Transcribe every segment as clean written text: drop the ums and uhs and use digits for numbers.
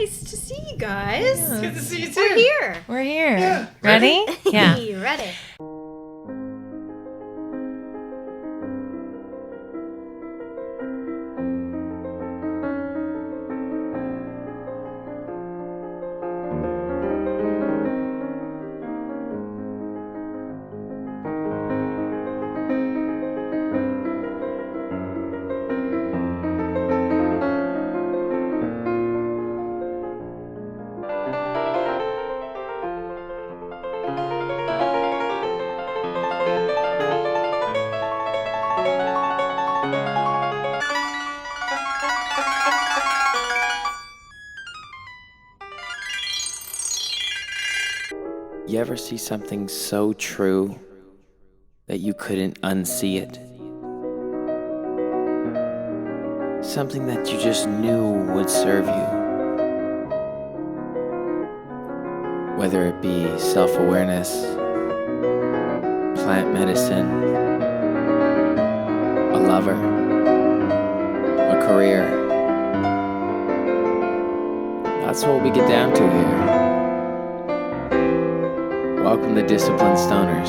Nice to see you guys. Yeah. Good to see you too. We're here. We're here. Yeah. Ready? Yeah. Ready. You ever see something so true that you couldn't unsee it? Something that you just knew would serve you. Whether it be self-awareness, plant medicine, a lover, a career. That's what we get down to here. Welcome to Disciplined Stoners,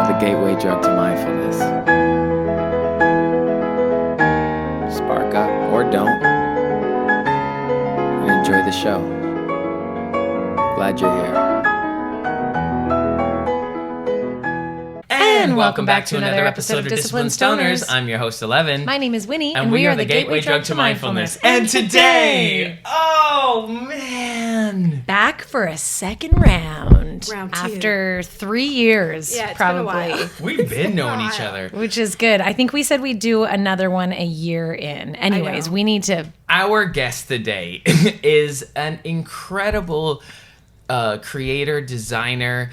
the gateway drug to mindfulness. Spark up or don't, and enjoy the show. Glad you're here. And welcome back to another episode of Disciplined Stoners. I'm your host, Ellevan. My name is Winnie, and we are the gateway drug to mindfulness. And today, oh man, back for a second round. Round two. After 3 years, Yeah, it's probably. been a while. we've been knowing each other. Which is good. I think we said we'd do another one a year in. Anyways, we need to. Our guest today is an incredible creator, designer,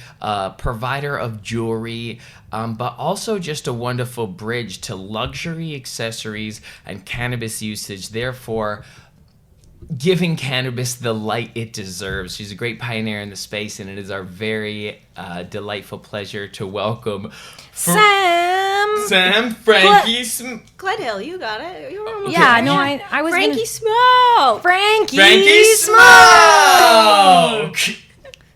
provider of jewelry, but also just a wonderful bridge to luxury accessories and cannabis usage, therefore giving cannabis the light it deserves. She's a great pioneer in the space, and it is our very delightful pleasure to welcome Sam Frankie Smoke. Glenhill, you got it. You were almost Yeah, there. no, I was Frankie gonna... Smoke. Frankie Smoke!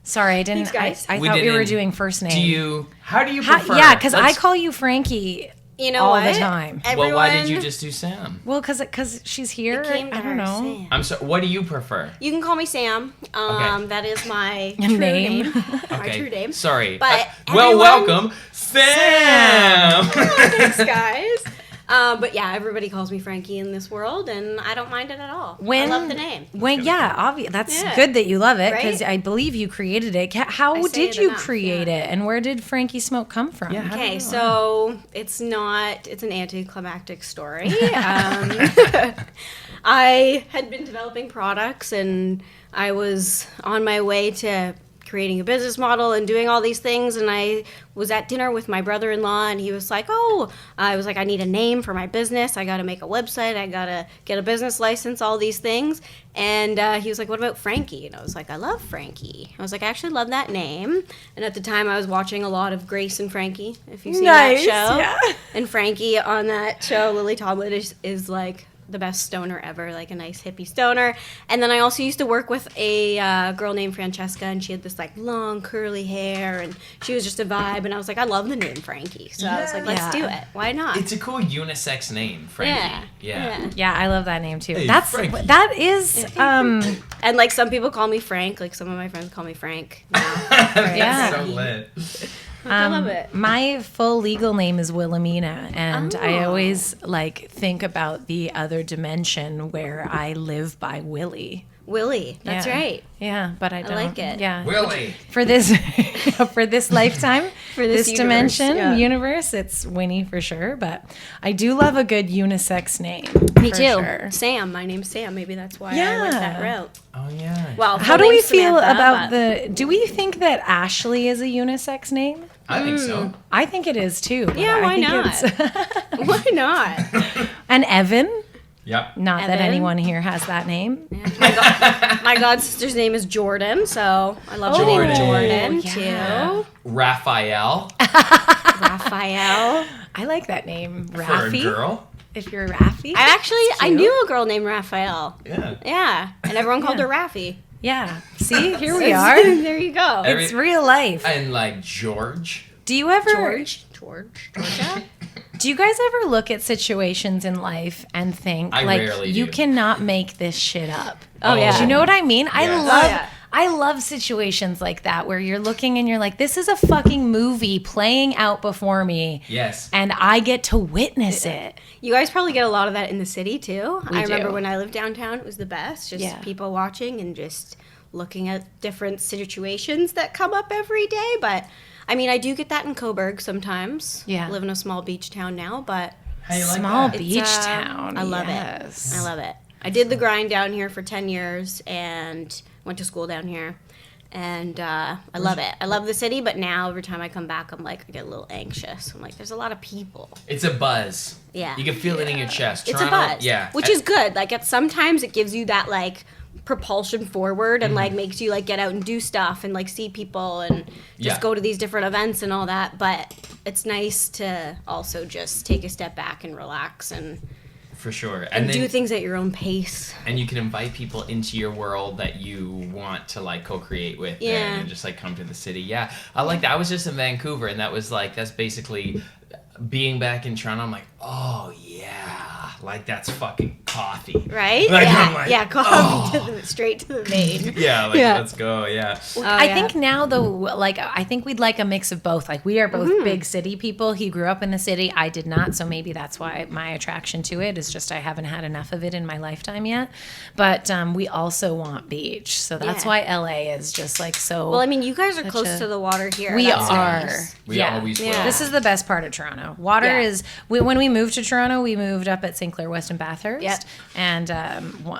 Sorry, I didn't. Thanks, guys. I We thought we were didn't- doing first name. How do you prefer? Yeah, because I Let's- call you Frankie You know all what? the time. Well, why did you just do Sam? Well, because she's here. It came to I her, don't know. Sam. I'm sorry, what do you prefer? You can call me Sam. Okay. That is my Name. true name. My Okay, true name. sorry. But well, everyone- welcome, Sam! Thanks, guys. But yeah, everybody calls me Frankie in this world, and I don't mind it at all. I love the name. Yeah, obvious. That's Yeah. good that you love it because Right? I believe you created it. How I say did it you enough, create yeah. it, and where did Frankie Smoke come from? Yeah. Okay, so it's an anticlimactic story. I had been developing products, and I was on my way to creating a business model and doing all these things, and I was at dinner with my brother-in-law, and he was like, I was like, I need a name for my business. I got to make a website. I got to get a business license, all these things. And he was like, what about Frankie? And I was like, I love Frankie. I was like, I actually love that name. And at the time, I was watching a lot of Grace and Frankie, if you've seen that show. Yeah. And Frankie on that show, Lily Tomlin, is like the best stoner ever, like a nice hippie stoner. And then I also used to work with a girl named Francesca, and she had this like long curly hair, and she was just a vibe. And I was like, I love the name Frankie, so I was like, let's Yeah. do it. Why not? It's a cool unisex name, Frankie. Yeah. Yeah, I love that name too. Hey, That is And like some people call me Frank, like some of my friends call me Frank now. Yeah. So lit. I love it. my full legal name is Wilhelmina, and I Oh. always like think about the other dimension where I live by Willie. Willie, that's Yeah. right. Yeah, but I don't like it. Yeah. Willie. For this for this lifetime, For this universe, dimension, yeah. universe, it's Winnie for sure. But I do love a good unisex name. Me for too. Sure. Sam, my name's Sam. Maybe that's why I Yeah. went that route. Oh, yeah. Well, How full do we name's feel Samantha, about but- do we think that Ashley is a unisex name? I think so. I think it is too. but Yeah, I why think not? it's- Why not? And Evan? Yep. Not that Evan? anyone here has that name. My god sister's name is Jordan, so I love the name Jordan. Jordan yeah. too. Raphael Raphael. I like that name. for a Raffy. girl. if you're Raffi. I knew a girl named Raphael. Yeah. Yeah, and everyone called her Raffi. Yeah. See, here we are. There you go. It's real life. And like George. Do you ever Georgia? Do you guys ever look at situations in life and think I like rarely you do. cannot make this shit up? Oh, yeah. Do you know what I mean? Yes. I love situations like that where you're looking and you're like, this is a fucking movie playing out before me. Yes. And I get to witness it. You guys probably get a lot of that in the city too. I remember do. when I lived downtown, it was the best. Just people watching and just looking at different situations that come up every day. But I mean, I do get that in Coburg sometimes. Yeah. I live in a small beach town now, but How you like Small that? beach It's, town. I love Yes. it. I love it. I did the grind down here for 10 years and went to school down here. And I love it. I love the city, but now every time I come back, I'm like, I get a little anxious. I'm like, there's a lot of people. It's a buzz. Yeah. You can feel it in your chest. It's Toronto, a buzz. Yeah. Which is good. Like, sometimes it gives you that, like, propulsion forward and, like, makes you, like, get out and do stuff and, like, see people and just go to these different events and all that. But it's nice to also just take a step back and relax and For sure. and then, do things at your own pace. and you can invite people into your world that you want to like co-create with Yeah. and just like come to the city. Yeah, I like that. I was just in Vancouver and that was like, that's basically being back in Toronto. I'm like, oh yeah, like that's fucking coffee. Right? Like, yeah. I'm like, yeah, coffee straight to the vein. Yeah, like Yeah. let's go. Yeah. I think now though, like I think we'd like a mix of both. Like we are both big city people. He grew up in the city. I did not, so maybe that's why my attraction to it is just I haven't had enough of it in my lifetime yet. But we also want beach, so that's Yeah. why LA is just like so. Well, I mean, you guys are Such close a- to the water here. we That's are. nice. We always will. Yeah. This is the best part of Toronto. Water Yeah. is. When we moved to Toronto, we moved up at St. Clair West and Bathurst. Yep. And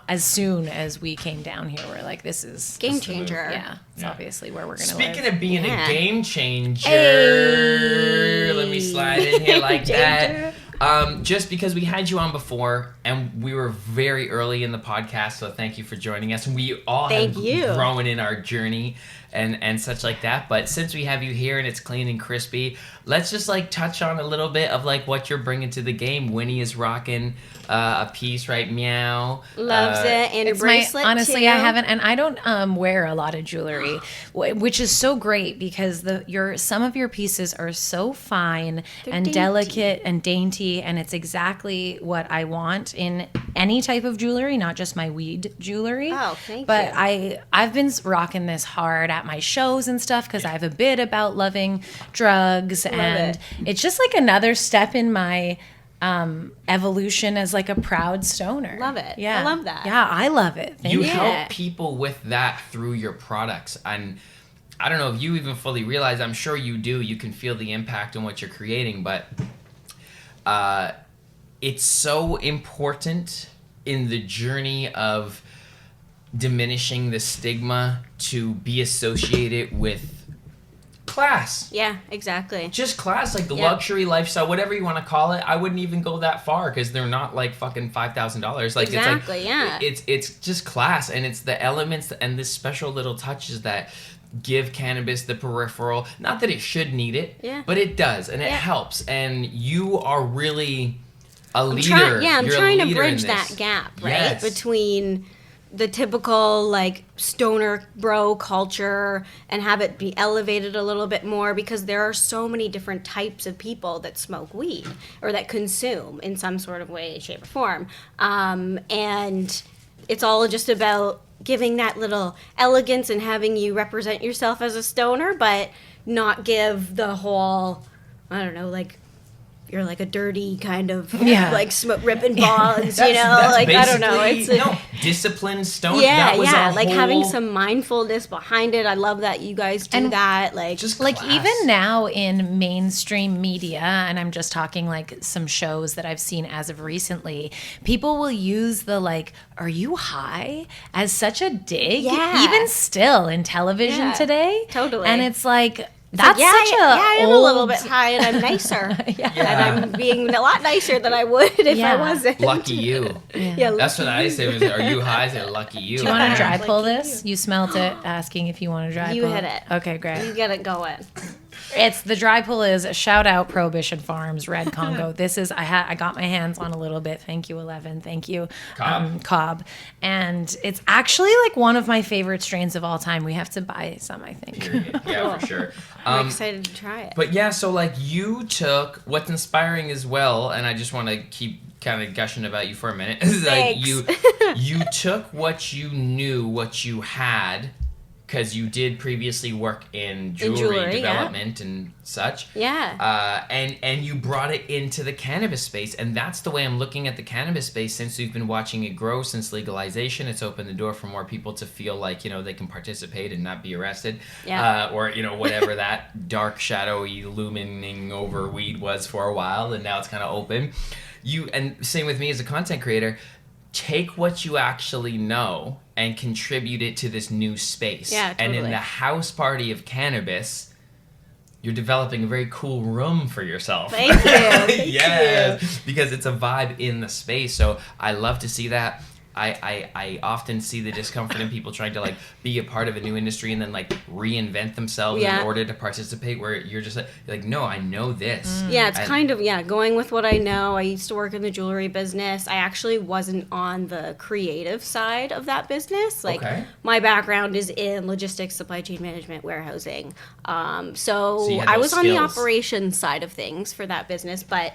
as soon as we came down here, we're like, this is Game That's the move. changer. yeah, it's Yeah. obviously where we're gonna Speaking live. of being Yeah. a game changer, Hey. let me slide in here like Changer. that. Just because we had you on before and we were very early in the podcast, so thank you for joining us. And we all Thank have you. grown in our journey and such like that. But since we have you here and it's clean and crispy, let's just like touch on a little bit of like what you're bringing to the game. Winnie is rocking a piece, right? Meow. Loves it. And a It's bracelet, honestly, too. I haven't, and I don't wear a lot of jewelry, which is so great because some of your pieces are so fine and dainty. delicate and dainty, and it's exactly what I want in any type of jewelry, not just my weed jewelry. Oh, thank but you. I've been rocking this hard at my shows and stuff because I have a bit about loving drugs, and it's just like another step in my evolution as like a proud stoner. Love it. Yeah. I love that. Yeah, I love it. Thank You you. help people with that through your products. And I don't know if you even fully realize, I'm sure you do. You can feel the impact on what you're creating, but it's so important in the journey of diminishing the stigma to be associated with class. Yeah, exactly. Just class, like the Yeah. luxury lifestyle, whatever you want to call it. I wouldn't even go that far because they're not like fucking $5,000. Like Exactly, it's like yeah. it's just class, and it's the elements and the special little touches that give cannabis the peripheral. Not that it should need it, Yeah. but it does, and it Yeah. helps. And you are really a leader. I'm You're a trying to leader in bridge this. that gap, right? Yes. Between the typical like stoner bro culture and have it be elevated a little bit more because there are so many different types of people that smoke weed or that consume in some sort of way, shape, or form. And it's all just about giving that little elegance and having you represent yourself as a stoner, but not give the whole, I don't know, like you're like a dirty kind of like smoke ripping bongs, you know, That's like I don't know, basically- it's disciplined stone. yeah, that was yeah, a like having whole- some mindfulness behind it. I love that you guys do And that. Like, just Like class. even now in mainstream media, and I'm just talking like some shows that I've seen as of recently, people will use the like, are you high as such a dig? Yeah. Even still in television Yeah, today. totally. And it's like, that's yeah, such I am a old... little bit high and I'm nicer. Yeah. And I'm being a lot nicer than I would if Yeah. I wasn't. Lucky you. Yeah, That's what I say. Was, are you high? I say, lucky you. Do you want to dry Like pull you. this? You smelt it asking if you want to dry You pull. hit it. Okay, great. You get it going. It's the dry pull is shout out Prohibition Farms, Red Congo. This is I got my hands on a little bit. Thank you, Ellevan. Thank you, Cobb. And it's actually like one of my favorite strains of all time. We have to buy some, I think. Yeah, for sure. I'm excited to try it. But yeah, so like you took what's inspiring as well, and I just want to keep kind of gushing about you for a minute. Is like you took what you knew, what you had, because you did previously work in jewelry development and such. Yeah. And you brought it into the cannabis space, and that's the way I'm looking at the cannabis space since we've been watching it grow since legalization. It's opened the door for more people to feel like, they can participate and not be arrested. Yeah. Or, whatever that dark, shadowy, illuminating over weed was for a while, and now it's kind of open. And same with me as a content creator. Take what you actually know and contribute it to this new space. Yeah, totally. And in the house party of cannabis, you're developing a very cool room for yourself. Thank you. Thank yes, you. because it's a vibe in the space. So I love to see that. I often see the discomfort in people trying to like be a part of a new industry and then like reinvent themselves in order to participate, where you're just like no, I know this. Yeah, it's going with what I know. I used to work in the jewelry business. I actually wasn't on the creative side of that business. Like my background is in logistics, supply chain management, warehousing. So I was on the operations side of things for that business, but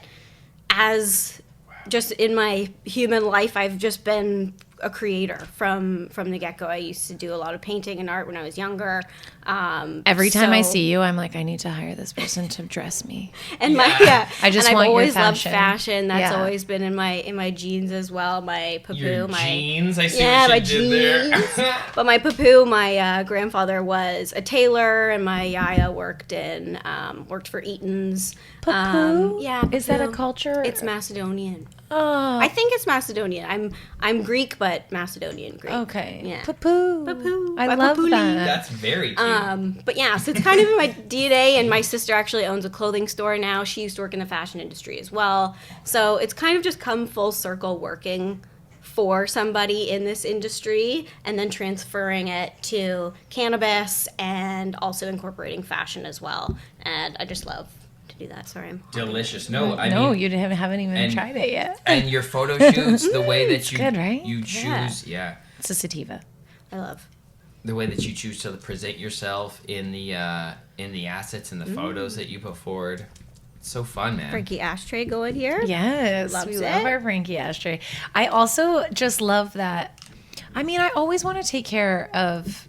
as just in my human life, I've just been a creator from the get-go. I used to do a lot of painting and art when I was younger. Every time I see you, I'm like, I need to hire this person to dress me. And I just and want I've always your fashion. loved fashion. That's always been in my genes as well. My papu, Your my jeans. I see yeah, what my you did jeans. there. But my papu, my grandfather was a tailor, and my yaya worked for Eaton's. Papu? Yeah, Is that a papu. culture? It's Macedonian. Oh, I think it's Macedonian. I'm Greek, but Macedonian Greek. okay. Yeah. Papu. Papu. I My love papuli. that. That's very cute. But yeah, so it's kind of in my DNA, and my sister actually owns a clothing store now. She used to work in the fashion industry as well. So it's kind of just come full circle working for somebody in this industry and then transferring it to cannabis and also incorporating fashion as well. And I just love to do that. Sorry, I'm Delicious. No, I No, mean, you haven't even tried it yet. and your photo shoots, the way that you good, right? you choose, It's a sativa. I love. the way that you choose to present yourself in the assets and the photos that you put forward. It's so fun, man. Frankie ashtray going here. Yes, Loves we it. love our Frankie ashtray. I also just love that. I mean, I always want to take care of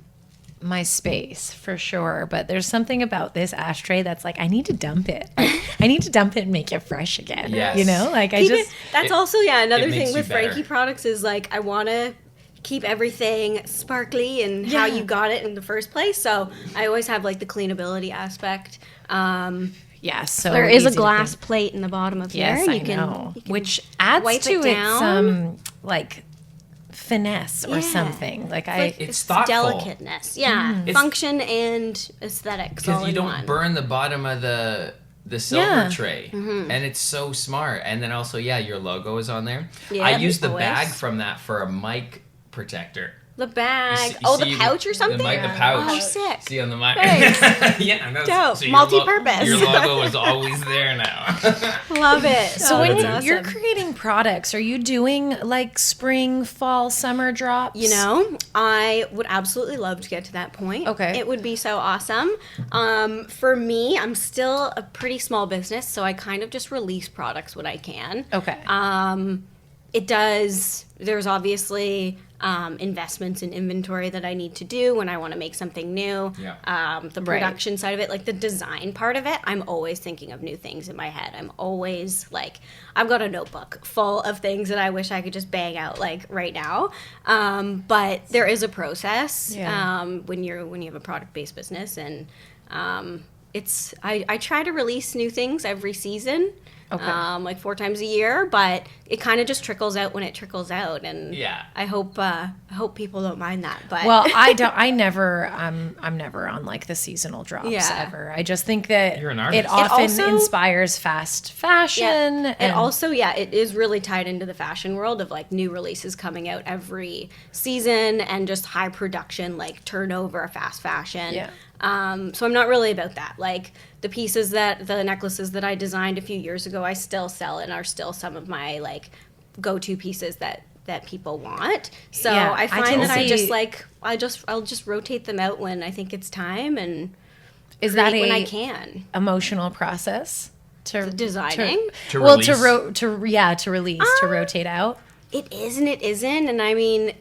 my space for sure, but there's something about this ashtray that's like, I need to dump it. I need to dump it and make it fresh again. Yes. You know, like That's also another it makes thing you with better. Frankie products is like I want to keep everything sparkly and how you got it in the first place. So I always have like the cleanability aspect. yeah, so There is a easy to glass clean. plate in the bottom of Yes, here. I know. Which adds wipe to it it down. some like finesse or Yeah. something. Like It's thoughtful. delicateness. Yeah, It's- function and aesthetics all Because you in don't one. burn the bottom of the silver Yeah. tray, Mm-hmm. and it's so smart. And then also, your logo is on there. Yeah, I use the always. bag from that for a mic protector. The bag. You The see pouch or something? The mic, the pouch. Oh, sick. See on the mic. Thanks. Yeah, no, Dope. so your Multi-purpose. Your logo is always there now. Love it. So Oh, when that's you're awesome. creating products, are you doing like spring, fall, summer drops? You know, I would absolutely love to get to that point. Okay. It would be so awesome. For me, I'm still a pretty small business, so I kind of just release products when I can. Okay. There's obviously investments in inventory that I need to do when I want to make something new. Yeah. The production side of it, like the design part of it, I'm always thinking of new things in my head. I'm always like, I've got a notebook full of things that I wish I could just bang out like right now. But there is a process when you have a product-based business, and I try to release new things every season. Okay. Like 4 times a year, but it kind of just trickles out when it trickles out, and I hope people don't mind that. But Well, I'm never on like the seasonal drops ever. I just think that You're an artist. it often also- inspires fast fashion. And also, it is really tied into the fashion world of like new releases coming out every season and just high production, like turnover, fast fashion. Yeah. So I'm not really about that. Like the necklaces that I designed a few years ago, I still sell and are still some of my like go-to pieces that people want. So Yeah, I find that totally- I'll just rotate them out when I think it's time, and Is that when I a can. emotional process to Designing? To well, release. to release, to rotate out. It is and it isn't. And I mean,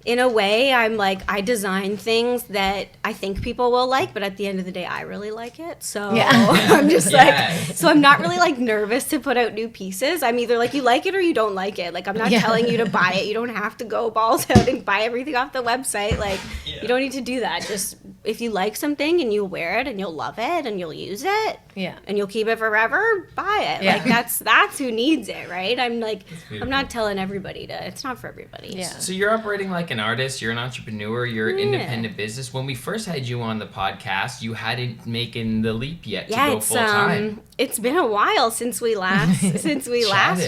in a way, I'm like, I design things that I think people will like, but at the end of the day, I really like it. So Yeah. I'm just Yes. like, so I'm not really like nervous to put out new pieces. I'm either like, you like it or you don't like it. Like, I'm not Yeah. telling you to buy it. You don't have to go balls out and buy everything off the website. Like, you don't need to do that. Just if you like something and you wear it and you'll love it and you'll use it, Yeah. and you'll keep it forever, buy it. Yeah. Like, that's who needs it, right? I'm like, beautiful. I'm not telling everybody to. It's not for everybody. Yeah. So you're operating like an artist, you're an entrepreneur, you're an independent business. When we first had you on the podcast, you hadn't making the leap yet to go full time. It's been a while since we last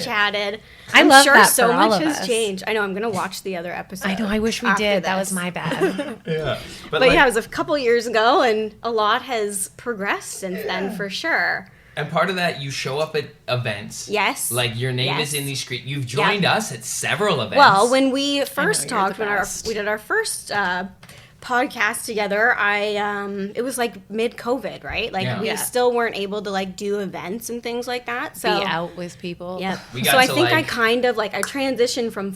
chatted. I I'm love sure that so for all much of has us. changed. I know I'm gonna watch the other episode. I know. I wish we after did. That was this. my bad. Yeah. But like, yeah, it was a couple years ago, and a lot has progressed since then for sure. and part of that, you show up at events. Yes. Like your name Yes. is in these screen. You've joined us at several events. Well, when we first you're talked, the when best. we did our first podcast together, it was like mid-COVID, right? Like Yeah. we Yeah. still weren't able to like do events and things like that. So Be out with people. yeah. We So got I to, think I like- kind of like I transitioned from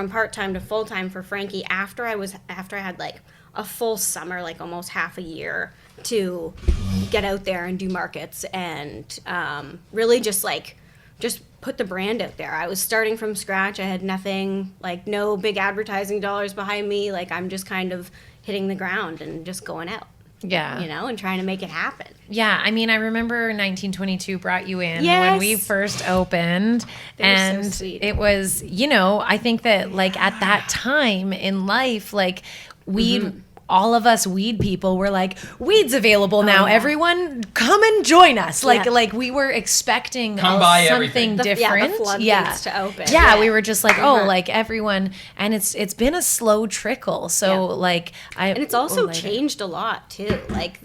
part-time to full-time for Frankie after I had like a full summer, like almost half a year to get out there and do markets and really just put the brand out there. I was starting from scratch. I had nothing, like no big advertising dollars behind me. Like I'm just kind of hitting the ground and just going out, Yeah. you know, and trying to make it happen. Yeah, I mean, I remember 1922 brought you in when Yes. we first opened, They were so and sweet. it was, you know, I think that like at that time in life, like weed, all of us weed people were like, weed's available now. yeah. Everyone, come and join us. Like, Yeah. like we were expecting Come buy something everything. different. The floodgates to open. Yeah, we were just like, oh, Mhm. like everyone, and it's been a slow trickle. So Yeah. like And it's also later. changed a lot too. Like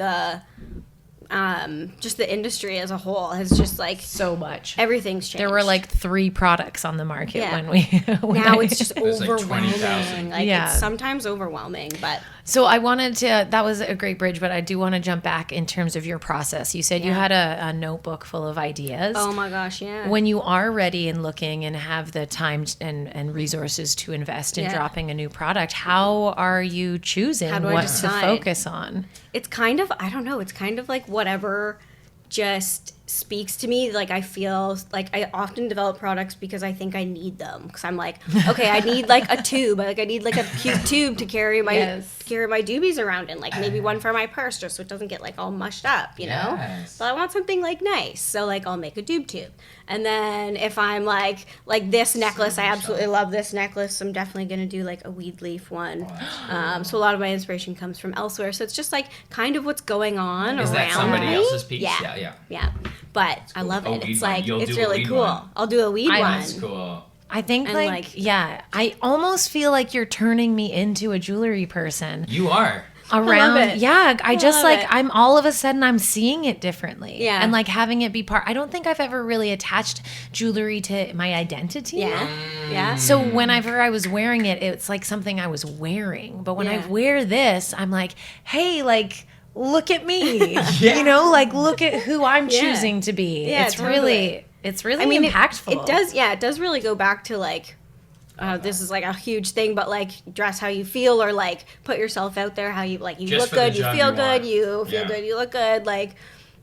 just the industry as a whole has just like so much. everything's changed. There were like 3 products on the market Yeah. when we now it's just There's, like, overwhelming. 20,000. Like Yeah. it's sometimes overwhelming, but So I wanted to, that was a great bridge, but I do want to jump back in terms of your process. You said you Yeah. had a notebook full of ideas. oh my gosh, yeah. When you are ready and looking and have the time and resources to invest in Yeah. dropping a new product, how are you choosing How do I what to decide? focus on? It's kind of, I don't know, it's kind of like whatever just speaks to me. Like I feel like I often develop products because I think I need them, because I'm like, okay, I need like a tube, like I need like a cute tube to carry my Yes. doobies around in, like maybe one for my purse just so it doesn't get like all mushed up, you know. Yes. But I want something like nice, so like I'll make a tube. And then if I'm like this necklace, I absolutely love this necklace, so I'm definitely gonna do like a weed leaf one. So a lot of my inspiration comes from elsewhere, so it's just like kind of what's going on Is around that somebody me. else's piece? Yeah. Yeah. But I cool. love A it. weed It's one. like You'll it's do a really weed cool. one. I'll do a weed one. That's cool. I think And, like- yeah, I almost feel like you're turning me into a jewelry person. You are. Around it. yeah, I just love like it. I'm all of a sudden I'm seeing it differently. Yeah. And like having it be part, I don't think I've ever really attached jewelry to my identity. Yeah. Yeah. So whenever I was wearing it, it's like something I was wearing. But when I Yeah. wear this, I'm like, hey, like look at me. You know, like look at who I'm Yeah. choosing to be. Yeah, it's totally. really I mean, impactful. It does. Yeah, it does really go back to like. This is like a huge thing, but like dress how you feel, or like put yourself out there how you like. You Just look for the good, you job feel you good, want. you feel Yeah. good, you look good. Like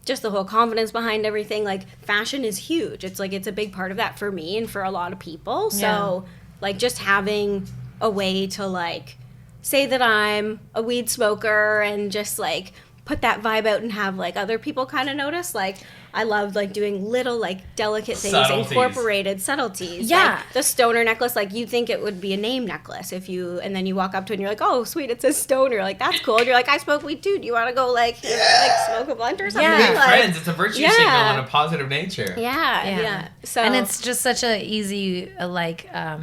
just the whole confidence behind everything. Like fashion is huge. It's like it's a big part of that for me and for a lot of people. So like just having a way to like say that I'm a weed smoker and just like put that vibe out and have like other people kind of notice like, I love like doing little like delicate things, Subtleties. incorporated subtleties. Yeah. Like the stoner necklace, like you think it would be a name necklace and then you walk up to it and you're like, oh sweet, it says stoner. Like that's cool. And you're like, I smoke weed too. Do you want to go like smoke a blunt or something? Yeah. Good Like, friends. It's a virtue Yeah. signal and a positive nature. yeah. So and it's just such a easy,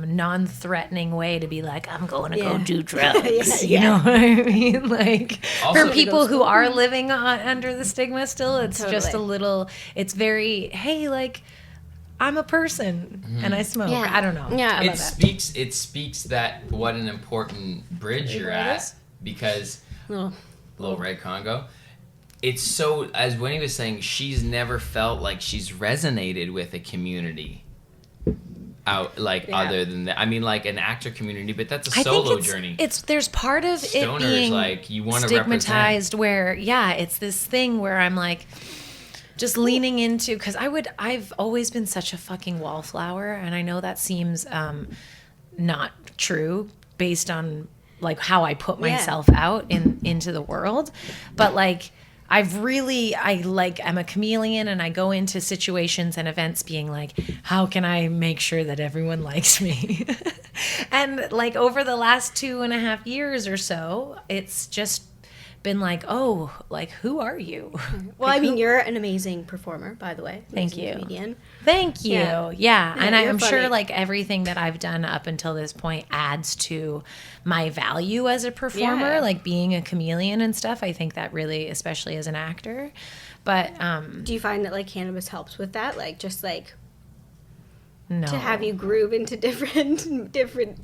non-threatening way to be like, I'm going to go do drugs. You know what I mean? Like Also- for people who are living under the stigma still, it's just a Totally. little. It's very, hey, like I'm a person and I smoke. Yeah. I don't know. Yeah. I love that. It speaks that what an important bridge you're at, because Little- Little Red Congo. It's so, as Winnie was saying, she's never felt like she's resonated with a community out other than that. I mean, like an actor community, but that's a solo journey. There's part of Stoner it being is like you want to stigmatized where it's this thing where I'm like just leaning into, because I've always been such a fucking wallflower, and I know that seems not true based on like how I put myself out into the world, but like I'm a chameleon, and I go into situations and events being like, how can I make sure that everyone likes me? And like over the last 2.5 years or so, it's just been like, oh, like, who are you? Well, I mean, you're an amazing performer, by the way. Thank Amazing you. Comedian. Thank you. Yeah. And you're I'm funny. sure like everything that I've done up until this point adds to my value as a performer, Yeah. like being a chameleon and stuff. I think that really, especially as an actor. But Do you find that like cannabis helps with that? Like just like no. to have you groove into different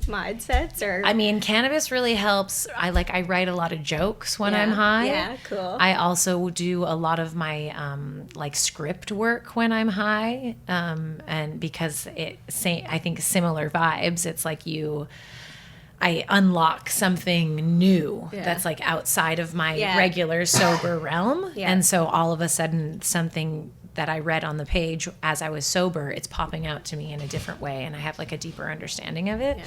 mindsets, or I mean, cannabis really helps. I write a lot of jokes when I'm high. Yeah, cool. I also do a lot of my script work when I'm high, and because I think similar vibes. It's like I unlock something new that's like outside of my regular sober realm, and so all of a sudden something that I read on the page as I was sober, it's popping out to me in a different way, and I have like a deeper understanding of it.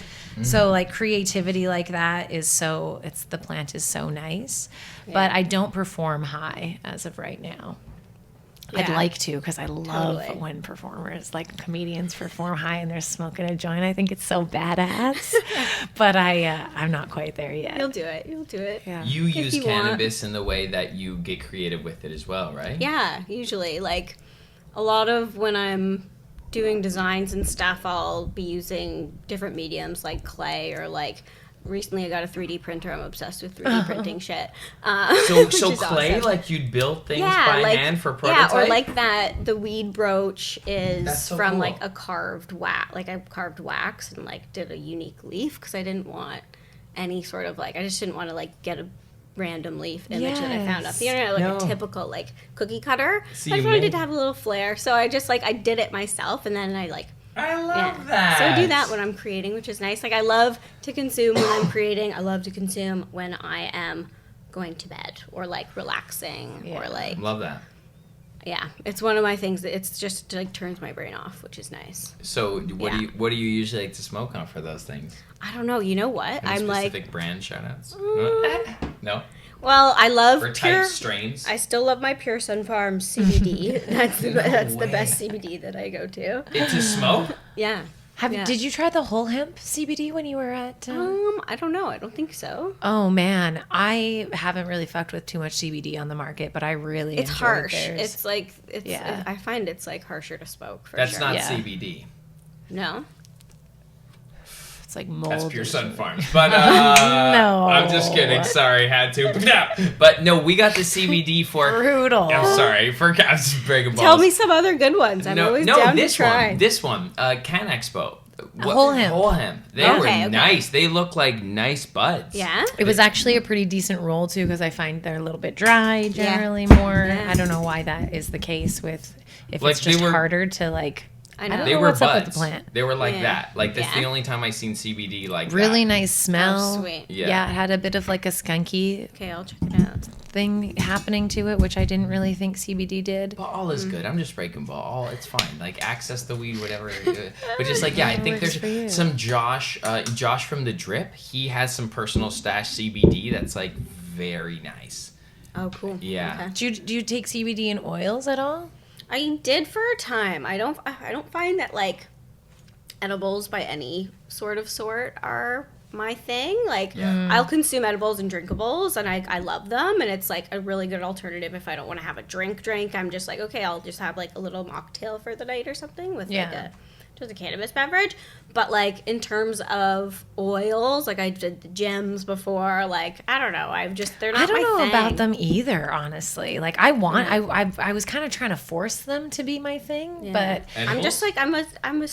So like creativity like that the plant is so nice, but I don't perform high as of right now. I'd like to, because I love Totally. when performers, like comedians, perform high and they're smoking a joint. I think it's so badass, but I'm not quite there yet. You'll do it. You'll do it. Yeah. You use you want. cannabis in the way that you get creative with it as well, right? Yeah, usually like a lot of when I'm doing designs and stuff, I'll be using different mediums like clay, or like recently I got a 3D printer. I'm obsessed with 3D printing shit. So which is clay, awesome. like you'd build things by hand for prototype? Yeah, or like that. The weed brooch is That's so from cool. like a carved wax. Like I carved wax and like did a unique leaf because I didn't want any sort of like, I just didn't want to like get a random leaf image that I found off the internet, like a typical like cookie cutter. So I you just wanted made- it to have a little flair, so I just like I did it myself, and then I like. I love Yeah. that. So I do that when I'm creating, which is nice. Like I love to consume when I'm creating. I love to consume when I am going to bed or like relaxing or like Love that. it's one of my things that it's just like turns my brain off, which is nice. So what do you usually like to smoke on for those things? I don't know. You know what? Any I'm specific like, brand shout-outs? No? well, I love Or pure. type strains? I still love my Pure Sun Farms CBD. that's the best CBD that I go to. Into smoke? Yeah. Yeah. Did you try the whole hemp CBD when you were at? I don't know. I don't think so. Oh man, I haven't really fucked with too much CBD on the market, but I really It's enjoyed harsh. theirs. It's like Yeah. I find it's like harsher to smoke. For That's sure. not Yeah. CBD. No. It's like mold. That's Pure Sun Farms. But No. I'm just kidding. Sorry, had to. But no, we got the CBD for. Brutal. I'm sorry for just breaking balls. Tell me some other good ones. I'm always down this to try. one. This one. Can Expo. Whole hemp. Whole hemp. They Okay, were nice. They look like nice buds. Yeah. It was actually a pretty decent roll too, because I find they're a little bit dry generally more. Yeah. I don't know why that is the case with if Like, it's just they were- harder to like. I I know. don't They know were what's up with buds. the plant. They were like Yeah. that. Like that's the Yeah. only time I seen CBD like Really that. nice smell. Oh, sweet. Yeah. It had a bit of like a skunky Okay, I'll check it out. thing happening to it, which I didn't really think CBD did. But all is good. I'm just breaking ball. All it's fine. Like access the weed, whatever. But just like I think works for you. there's some Josh from the Drip. He has some personal stash CBD that's like very nice. Oh, cool. Yeah. Okay. Do you take CBD in oils at all? I did for a time. I don't find that like edibles by any sort are my thing. Like I'll consume edibles and drinkables, and I love them, and it's like a really good alternative if I don't want to have a drink. I'm just like, okay, I'll just have like a little mocktail for the night or something with like just a cannabis beverage. But like in terms of oils, like I did the gems before, like I don't know, they're not I don't my know thing. about them either, honestly. Like I was kind of trying to force them to be my thing, but I'm just like I'm a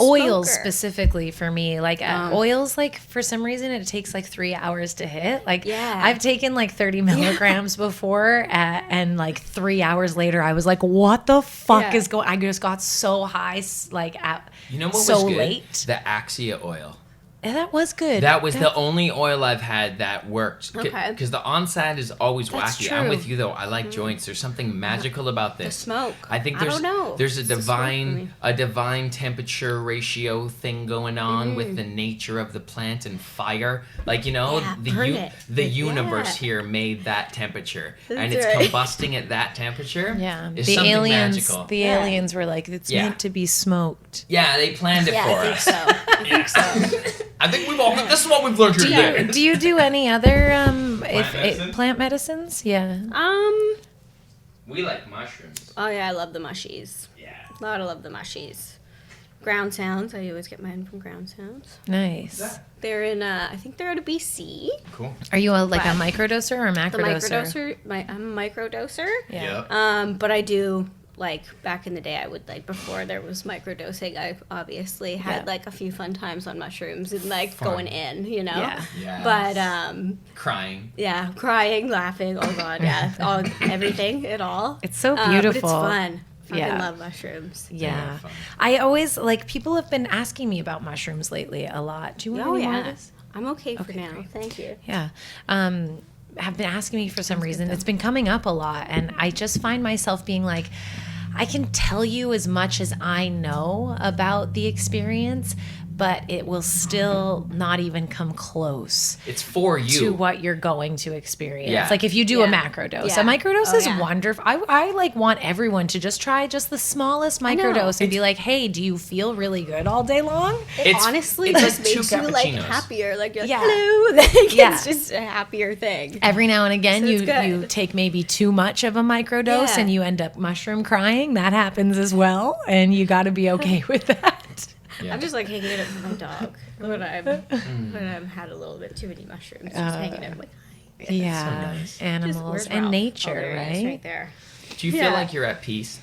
oils smoker. specifically for me, like oils, like for some reason it takes like 3 hours to hit. Like I've taken like 30 milligrams before, and like 3 hours later I was like, what the fuck is going? I just got so high, like at You know what so was good? late. The Axia oil. And that was good. That was the only oil I've had that worked. Okay. Because the onside is always That's wacky. true. I'm with you though. I like joints. There's something magical about this. The smoke. I think I don't know. there's a It's the smoke for me. divine temperature ratio thing going on with the nature of the plant and fire. Like, you know, burn the it. universe Yeah. here made that temperature. and That's it's right. combusting at that temperature. Yeah, Is the something aliens. magical. The aliens were like, it's Yeah. meant to be smoked. Yeah, they planned it Yeah, for I think us. so. I think so. I think we've all. This is what we've learned here today. Do you do any other medicine? plant medicines? Yeah. We like mushrooms. Oh yeah, I love the mushies. Yeah. I love the mushies. Ground Sounds. I always get mine from Ground Sounds. Nice. They're in. I think they're out of BC. Cool. Are you like a But- microdoser or a The macrodoser? microdoser. I'm a microdoser. Yeah. Yep. But I do like back in the day. I would like before there was microdosing. I obviously had like a few fun times on mushrooms and like Fun. going in. You know. Yeah. Yes. But Crying. yeah, crying, laughing. Oh god, yeah, all everything, it all. It's so But beautiful. it's fun. Fucking Yeah. love mushrooms. Yeah. fun. I always like people have been asking me about mushrooms lately a lot. Do you want Oh any more yeah, of this? I'm okay for now. great. Thank you. Yeah. Have been asking me for some reason. It's been coming up a lot. And I just find myself being like, I can tell you as much as I know about the experience, but it will still not even come close It's for you. to what you're going to experience. Yeah. Like if you do a Yeah. macro dose, Yeah. a micro dose Oh, is yeah. wonderful. I like want everyone to just try just the smallest micro know. dose and be like, hey, do you feel really good all day long? It honestly it's just like two makes you like cappuccinos. happier. Like you're like, Yeah. hello. Like, Yeah. It's just a happier thing. Every now and again, So it's you good. take maybe too much of a micro dose Yeah. and you end up mushroom crying. That happens as well, and you got to be okay with that. Yeah. I'm just like hanging it up with my dog when I've had a little bit too many mushrooms. Just hanging it like, Yeah, nice. animals where's and Ralph? nature, Oh, there he is, right? right there. Do you feel Yeah. like you're at peace?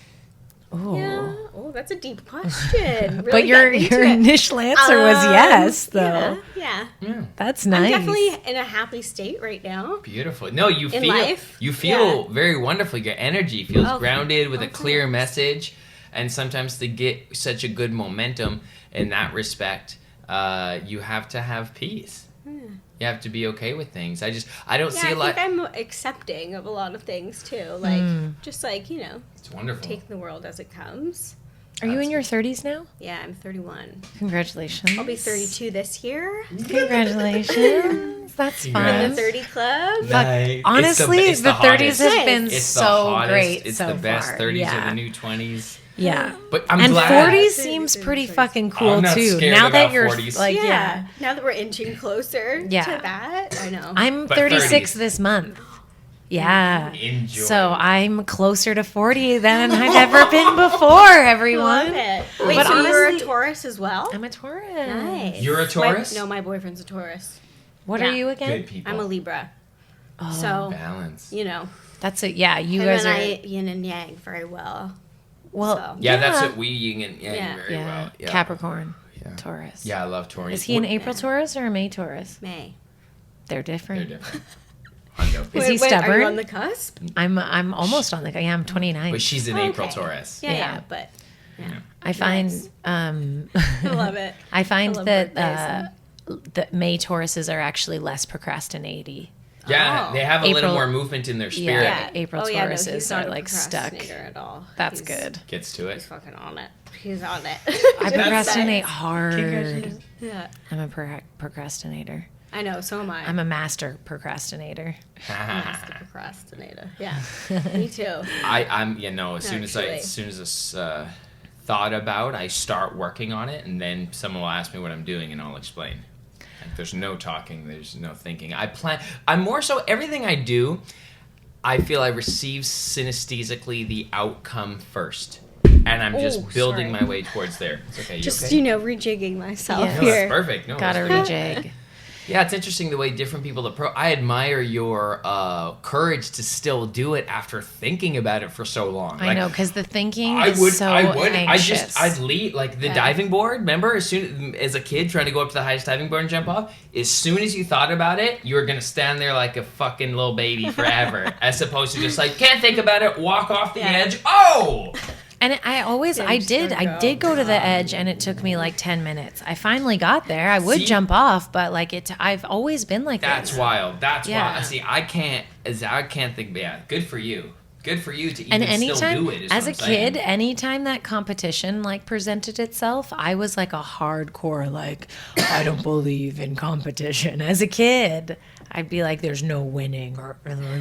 Ooh. Yeah. Oh, that's a deep question. Really But your getting into it. initial answer was yes, though. Yeah. Yeah. That's I'm nice. definitely in a happy state right now. Beautiful. No, you In feel life? you feel Yeah. very wonderful. Your energy feels Oh, grounded with a clear thanks. message, and sometimes to get such a good momentum in that respect, you have to have peace. You have to be okay with things. I don't see a Yeah, I lot. think I'm accepting of a lot of things too. Like, just like, It's wonderful. taking the world as it comes. Are you in your 30s now? Yeah, I'm 31. Congratulations. I'll be 32 this year. Congratulations. That's In fun. the 30 club. Nice. Honestly, it's the 30s hottest. have been It's so the hottest. great It's so the best. far. 30s Yeah. are the new 20s. Yeah. But I'm And glad. 40s seems pretty fucking cool I'm not too. scared Now that about you're 40s. like, yeah. yeah. Now that we're inching closer Yeah. to that, I know. I'm But 36 30s. this month. Yeah. Enjoy. So I'm closer to 40 than I've ever been before, everyone. Love it. Wait, But so you're a honestly- Taurus as well? I'm a Taurus. Nice. You're a Taurus? No, my boyfriend's a Taurus. What Yeah. are you again? Good people. I'm a Libra. So, Balance. you know, That's it. Yeah, you him guys and are. I yin and yang very well. Well, so. Yeah, that's what we yin and yang Yeah. very yeah. well. Yeah. Capricorn, Yeah. Taurus. Yeah, I love Taurus. Is he an April Taurus or a May Taurus? May. They're They're different. different. Hundo. Is he Are stubborn? you on the cusp? I'm almost on the. Yeah, I'm 29. But she's an Okay. April Taurus. Yeah, Yeah. but I find Nice. um, I love it. I find I love that birthdays that May Tauruses are actually less procrastinating. Yeah, Oh. they have a little April- more movement in their spirit. Yeah. April no, he's Tauruses not are, a like, stuck. procrastinator at all. That's He's- good. Gets to He's it. fucking on it. He's on it. I Just procrastinate saying. hard. Yeah. I'm a procrastinator. I know, so am I. I'm a master procrastinator. Master procrastinator. Yeah, me too. I'm as soon as Actually. it's thought about, I start working on it, and then someone will ask me what I'm doing, and I'll explain. Like, there's no talking, there's no thinking. I'm more so, everything I do, I feel I receive synesthesically the outcome first. And I'm just building my way towards there. It's okay. Just, okay? rejigging myself Yes. No, here. that's perfect. No, Gotta that's rejig. Yeah, it's interesting the way different people approach. I admire your courage to still do it after thinking about it for so long. I know, because the thinking I is would. so I'd anxious. lead like the diving board. Remember, as a kid trying to go up to the highest diving board and jump off. As soon as you thought about it, you were gonna stand there like a fucking little baby forever, as opposed to just like can't think about it, walk off the edge. Oh. And I did go to the edge, and it took me like 10 minutes. I finally got there. I would jump off, but like I've always been like That's this. wild. That's Yeah. wild. See, I can't think. Yeah, good for you. Good for you to And even still anytime, do it. as a kid, anytime that competition like presented itself, I was like a hardcore like, I don't believe in competition. As a kid, I'd be like, there's no winning or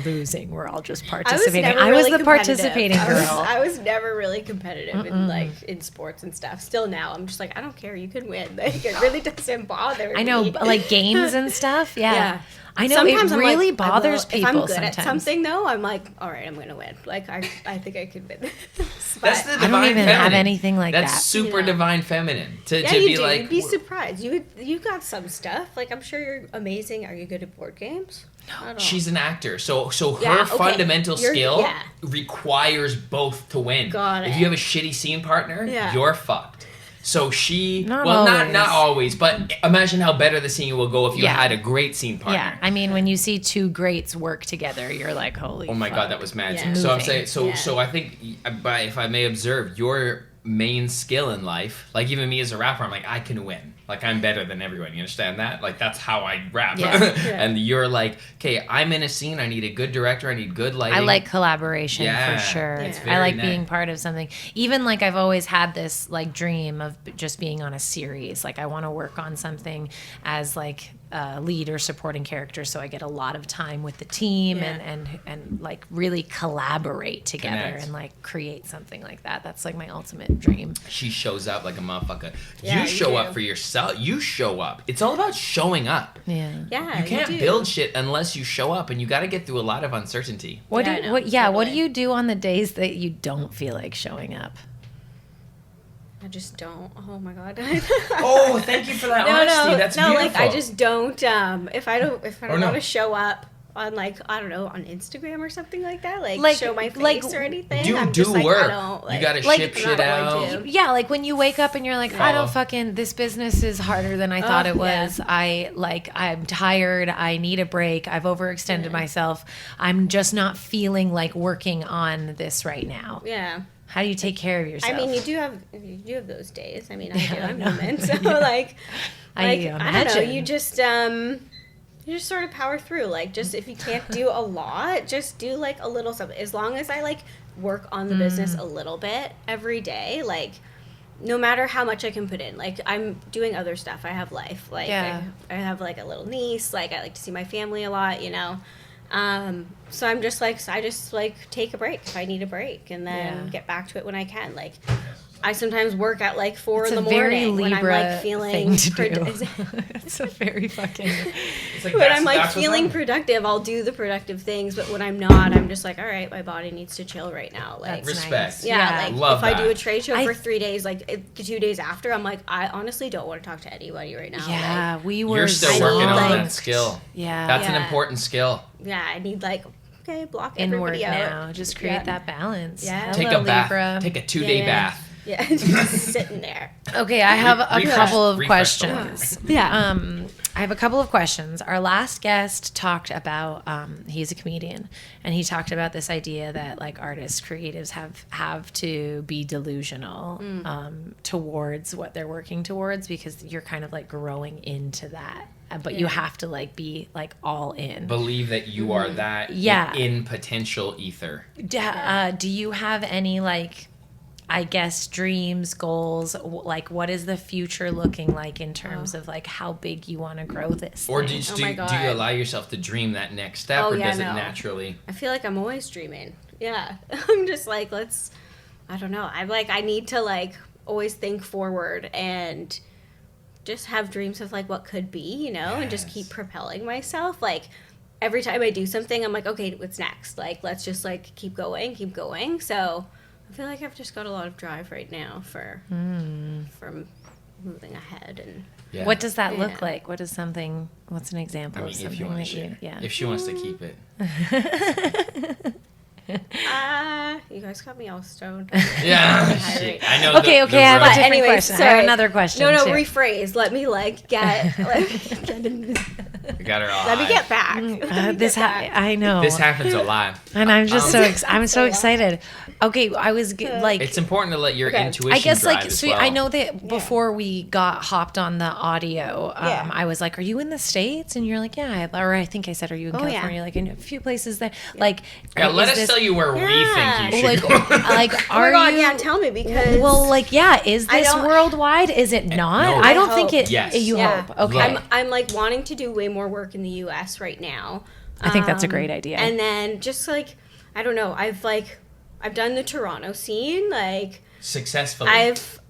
losing. We're all just participating. I was the participating girl. I was never really competitive in sports and stuff. Still now, I'm just like, I don't care. You can win. Like, it really doesn't bother me. I know, like games and stuff. Yeah. Yeah. I know Sometimes it I'm really like, bothers if people I'm good sometimes. at something, though, I'm like, all right, I'm going to win. Like, I think I could win. That's the I don't divine even feminine. have anything like That's that. super Yeah. divine feminine. To Yeah, be you do. like, You'd be surprised. You got some stuff. Like, I'm sure you're amazing. Are you good at board games? No. she's an actor, so her Yeah, okay. fundamental You're- skill yeah. requires both to win. Got If it. you have a shitty scene partner, Yeah. you're fucked. So she, Not not always. always, but imagine how better the scene will go if you Yeah. had a great scene partner. Yeah, I mean, when you see two greats work together, you're like, holy. Oh my fuck. god, that was magic. Yeah. So I'm Moving. saying, so I think, if I may observe, your main skill in life, like even me as a rapper, I'm like, I can win. Like, I'm better than everyone. You understand that? Like, that's how I rap. Yeah. And you're like, okay, I'm in a scene. I need a good director. I need good lighting. I like collaboration Yeah, for sure. it's I very like nice. being part of something. Even like I've always had this like dream of just being on a series. Like I want to work on something as like a lead or supporting character, so I get a lot of time with the team Yeah. and like really collaborate together Connect. and like create something like that. That's like my ultimate dream. She shows up like a motherfucker. Yeah, you you show do. up for yourself. You show up. It's all about showing up. Yeah. Yeah, You can't do. build shit unless you show up, and you got to get through a lot of uncertainty. What Yeah, I do know, what do totally. you do on the days that you don't feel like showing up? I just don't. Oh my god. Oh, thank you for that honesty. That's no. beautiful. Like I just don't. If I don't Or no. want to show up on like I don't know on Instagram or something like that, Like- show my face like, or anything. do I'm just like work. I don't. Like, You got to like, ship I'm shit not going out. to. Yeah, like when you wake up and you're like, I Follow. don't fucking, this business is harder than I thought it yeah. was. I'm tired. I need a break. I've overextended myself. I'm just not feeling like working on this right now. Yeah. How do you take care of yourself? I mean, you do have those days. I mean, I do. Yeah, I I'm know. human, so like, I don't know. imagine. You just sort of power through. Like, just if you can't do a lot, just do like a little something. As long as I like work on the business a little bit every day, like. No matter how much I can put in, like I'm doing other stuff. I have life. Like Yeah. I have like a little niece. Like I like to see my family a lot. You know. So I'm just like, I just like take a break if I need a break and then Yeah. get back to it when I can. Like I sometimes work at like 4 it's in a the very morning when I'm Libra like feeling thing to do. produ- It's a very fucking. It's like, when that's- I'm like that's what's feeling wrong. productive, I'll do the productive things. But when I'm not, I'm just like, all right, my body needs to chill right now. Like, That's Respect. nice. yeah, like Love if I do that. a trade show I- for 3 days, like the 2 days after, I'm like, I honestly don't want to talk to anybody right now. Yeah, Like, we were. You're still I working need, on like- that skill. Yeah. That's an Yeah. important skill. yeah, I need like, okay, block Inward everybody out. now. Just create Yeah. that balance. Yeah. Take Hello, a bath. Libra. Take a 2-day Yeah. bath. Yeah, just sitting there. Okay, I have a Refresh- couple of refresh the questions. Yeah. I have a couple of questions. Our last guest talked about he's a comedian, and he talked about this idea that like artists, creatives have to be delusional towards what they're working towards because you're kind of like growing into that, but you have to like be like all in. Believe that you are that Yeah. in potential ether. Do you have any like I guess, dreams, goals, like what is the future looking like in terms of like how big you want to grow this Or thing? do you allow yourself to dream that next step, or does it naturally? I feel like I'm always dreaming. Yeah. I'm just like, I don't know. I'm like, I need to like always think forward and just have dreams of like what could be, and just keep propelling myself. Like every time I do something, I'm like, okay, what's next? Like, let's just like keep going. So I feel like I've just got a lot of drive right now for moving ahead. And what does that look like? What's an example of something that you, if she wants to keep it. You guys got me all stoned. Yeah, I know. Okay, I have a different anyway, question. Sorry. I have another question. No, too. rephrase. Let me get in. We got her all. Let me get back. I know. This happens a lot, and I'm just I'm so excited. Okay, I was like, it's important to let your intuition. I guess drive like, as sweet. well. I know that before we hopped on the audio, I was like, "Are you in the States?" And you're like, "Yeah," or I think I said, "Are you in California?" Yeah. Like in a few places there. Like, let us tell you where we think you should go. Like, Oh my God, yeah, tell me because. Well, like, is this worldwide? Is it not? No. I don't I think hope. it. Yes. You Yeah. hope. Okay. I'm like wanting to do way more work in the U.S. right now. I think that's a great idea. And then just like, I don't know, I've done the Toronto scene, like Successfully.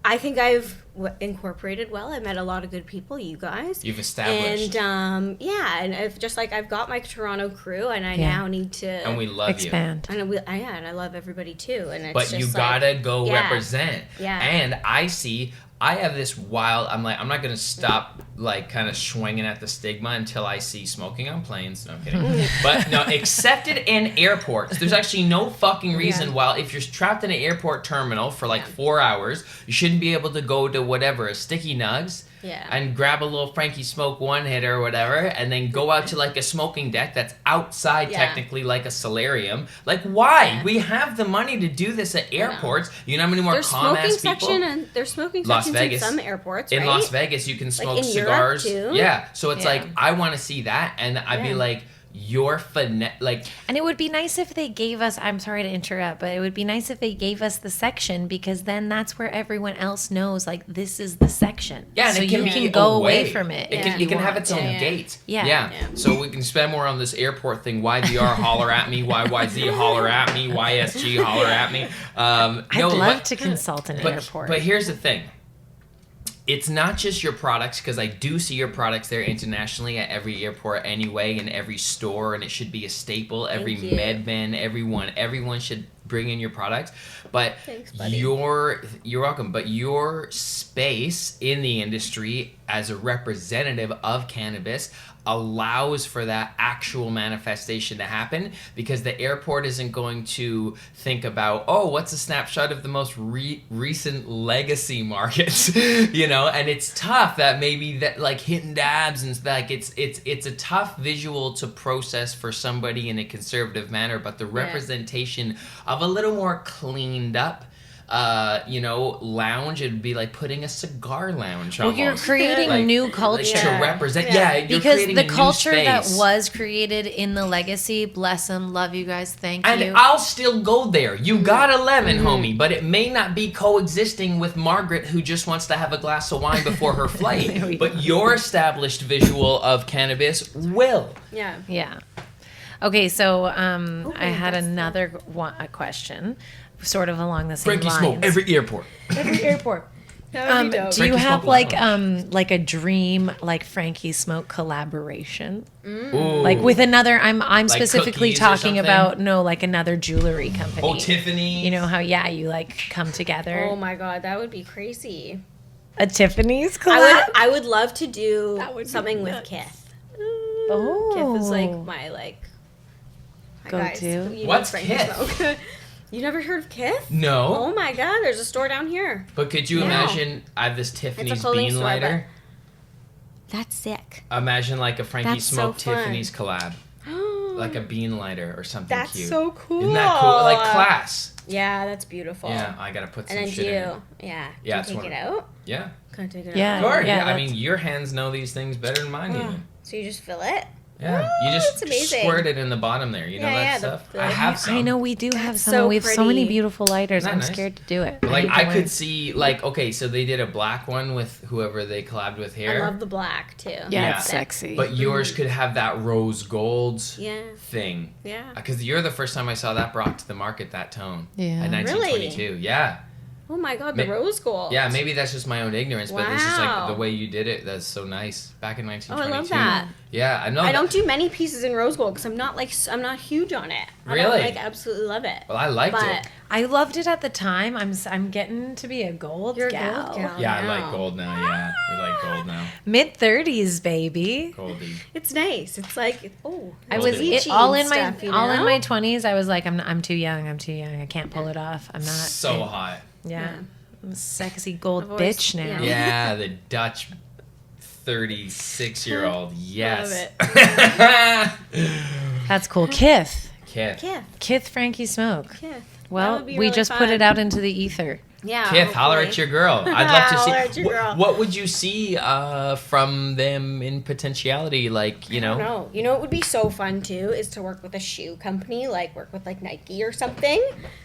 I think I've incorporated well. I met a lot of good people, you guys. You've established. And and I've got my Toronto crew, and I now need to. And we love expand. you. And and I love everybody too. And it's But just you like, gotta go represent. Yeah. And I have this wild. I'm not gonna stop like kind of swinging at the stigma until I see smoking on planes. No I'm kidding. But no, accepted in airports. There's actually no fucking reason why if you're trapped in an airport terminal for like 4 hours, you shouldn't be able to go to whatever a Sticky Nugs. Yeah. And grab a little Frankie Smoke one hitter or whatever, and then go out to like a smoking deck that's outside technically like a solarium. Like, why? Yeah. We have the money to do this at airports. You know how many more There's calm smoking ass people? there's smoking Las sections Vegas. in some airports, In right? Las Vegas, you can smoke in Europe, cigars. too? Yeah. So it's Yeah. like I want to see that, and I'd be like, you're like. And it would be nice if they gave us, I'm sorry to interrupt, but it would be nice if they gave us the section, because then that's where everyone else knows, like, this is the section. Yeah, and so it can you be can go away away from it. It can have its own gate. Yeah. So we can spend more on this airport thing. YVR holler at me. YYZ holler at me. YSG holler at me. I'd love to consult an airport. But here's the thing. It's not just your products, because I do see your products there internationally at every airport anyway, in every store, and it should be a staple. Every medman, everyone should bring in your products. But thanks, buddy. you're welcome. But your space in the industry as a representative of cannabis allows for that actual manifestation to happen, because the airport isn't going to think about, oh, what's a snapshot of the most recent legacy markets, and it's tough that maybe that like hitting dabs and like it's a tough visual to process for somebody in a conservative manner, but the representation of a little more cleaned up lounge, it'd be like putting a cigar lounge almost. Well, you're creating new culture. To represent, you're because creating the a new culture that space. was created in the legacy, bless them, love you guys, thank you. And I'll still go there. You got 11, homie, but it may not be coexisting with Margaret, who just wants to have a glass of wine before her flight. But your established visual of cannabis will. Yeah. Okay, so I had another question, sort of along the same Frankie lines. Smoke, every airport. Every airport. That would be dope. Do you Frankie have Smoke like a dream like Frankie Smoke collaboration? Ooh. Like with another, I'm specifically cookies or talking something? about like another jewelry company. Oh, Tiffany. You know how you like come together. Oh my God, that would be crazy. A Tiffany's collab. I would love to do That would be something with nuts. Kith. Oh, Kith is like my Go-to. What's Kith? You never heard of Kith? No. Oh my God, there's a store down here. But could you imagine, I have this Tiffany's clothing bean store, lighter. That's sick. Imagine like a Frankie That's Smoke so fun. Tiffany's collab. Like a bean lighter or something That's cute. so cool. Isn't that cool? Like class. Yeah, that's beautiful. Yeah, I gotta put some And then shit in it. yeah, Yeah, can it's you take one it of- out? Yeah. Can I take it Yeah. out? Sure, yeah, I that's- mean, your hands know these things better than mine even. So you just fill it? Yeah, you That's just amazing. squirt it in the bottom there. You know Yeah, that yeah, stuff. the- I have some. I know we do have some. so We have so many pretty. beautiful lighters. Isn't I'm that nice? scared to do it. Like hate to I learn. could see, like, okay, so they did a black one with whoever they collabed with here. I love the black too. Yeah, Yeah. it's sexy. But yours could have that rose gold Yeah. thing. Yeah. Because you're the first time I saw that brought to the market, that tone. Yeah. In 1922. Yeah. Oh my god, the Ma- rose gold. Yeah, maybe that's just my own ignorance, but it's just like Wow. the way you did it. That's so nice. Back in Oh, I 1922. love that. Yeah, I know. I don't do many pieces in rose gold because I'm not huge on it. I Really? don't, absolutely love it. Well, I liked but it. I loved it at the time. I'm getting to be a gold You're a gal. gold gal. Yeah, I now. like gold now. Yeah, we like gold now. Mid-30s, baby. Goldie. It's nice. It's like I Golden. was Beachy all in and my stuff, you all in know? my 20s. I was like, I'm too young. I'm too young. I can't pull it off. I'm not So hot. Yeah, I'm a sexy gold I've always- bitch now. Yeah, the Dutch 36-year-old. Yes. That's cool. Kith, Kith. Kith. Frankie Smoke. Kith. Well, That would be we really just put fun. it out into the ether. Yeah. Kith, holler hopefully. at your girl. I'd love to see. Holler at your girl. What would you see from them in potentiality? Like, you know? No, you know what would be so fun too is to work with a shoe company, like work with like Nike or something,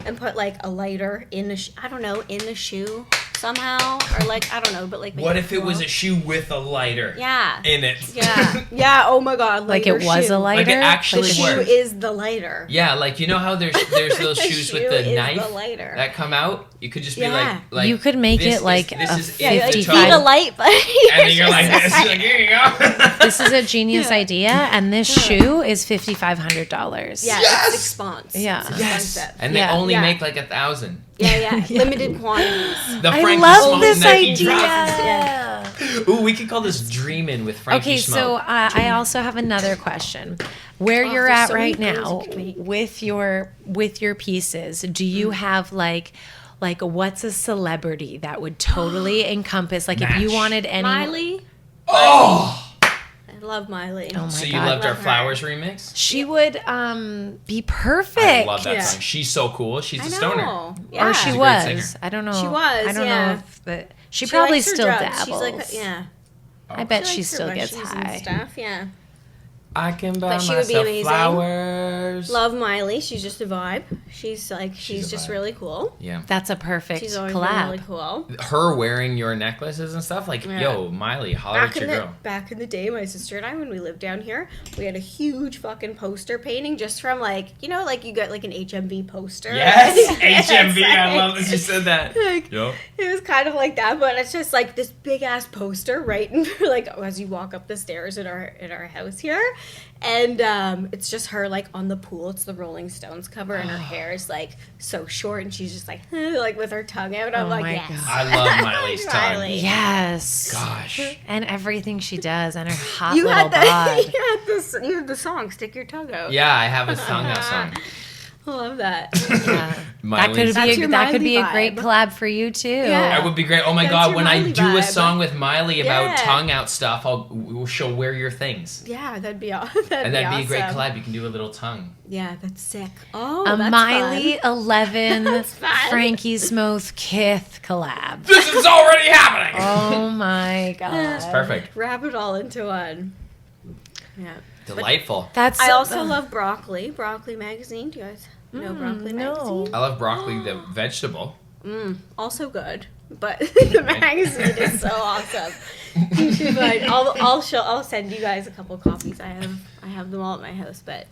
and put like a lighter in the in the shoe somehow, or like I don't know, but like make What if it was glow. a shoe with a lighter Yeah. in it? Yeah. Yeah. Oh my God. Like it lighter was shoe. a lighter. Like it actually The shoe works. is the lighter. Yeah, like you know how there's those shoes with shoe the is the knife lighter. that come out? You could just be Yeah. like You could make this it like this a is Yeah, you like 55 feed a light, but and then you're like this. You're like, here you go. This is a genius idea, and this shoe is $5,500. Yeah, Yes! it's expensive. Yeah. It's Yes. expensive. And they Yeah. only Yeah. make like 1,000. Yeah, limited quantities. The I Frankie love Smoke this Nike idea. drops. Ooh, we could call this Dreamin' with Frankie Okay, Smoke. so I also have another question. Where you're there's at so many right things now you can make. with your pieces, do you have like what's a celebrity that would totally encompass, like if you Match. wanted any Miley. Oh! I love Miley. Oh my So you God. loved our Love her. Flowers remix? She would be perfect. I love that Yeah. song. She's so cool. She's I a know. stoner. Yeah. Or she She's a great was. singer. I don't know. She was, I don't yeah. know if the she She probably likes her still drugs. dabbles. She's like, yeah. I bet she likes her still gets mushies and high. stuff. Yeah. I can buy But she would be myself amazing. flowers. Love Miley. She's just a vibe. She's a just vibe. really cool. Yeah. That's a perfect She's always been collab. really cool. Her wearing your necklaces and stuff, like, Yeah. yo, Miley, holler at your girl. Back in the day, my sister and I, when we lived down here, we had a huge fucking poster painting just from like you get like an HMV poster. Yes, It's HMV. I like- love that you said that. Like, Yo. it was kind of like that, but it's just like this big ass poster right in like as you walk up the stairs in our house here, and it's just her like on the pool. It's the Rolling Stones cover, and her hair is like so short, and she's just like with her tongue out. I'm Oh like, my yes. God. I love Miley's tongue. Miley. Yes. Gosh. And everything she does, and her hot You little had that. bod. You had the song "Stick Your Tongue Out." Yeah, I have a tongue out song. I love that. Yeah. That Miley's- could That's be your that could be a Miley great vibe. collab for you too. Yeah. That would be great. Oh my That's god, your when I Miley do a vibe. song with Miley about Yeah. tongue out stuff, she'll wear your things. Yeah, that'd be awesome. And that'd be a great collab. You can do a little tongue. Yeah, that's sick. Oh, A that's Miley fun. 11 That's fun. Frankie Smoke Kith collab. This is already happening! Oh my god. It's perfect. Wrap it all into one. Yeah. Delightful. That's I also love Broccoli. Broccoli magazine. Do you guys know Broccoli no. magazine? I love broccoli, the vegetable. Also good, but the magazine is so awesome. You should find. I'll send you guys a couple copies. I have them all at my house, but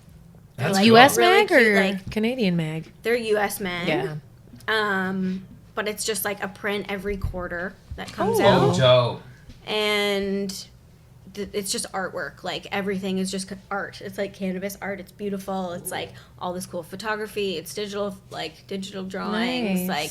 they're That's like US really mag cute, or like Canadian mag? they're US mag. Yeah. But it's just like a print every quarter that comes Oh. Oh, out, dope. and it's just artwork. Like everything is just art. It's like canvas art. It's beautiful. It's like all this cool photography. It's digital drawings. Nice. Like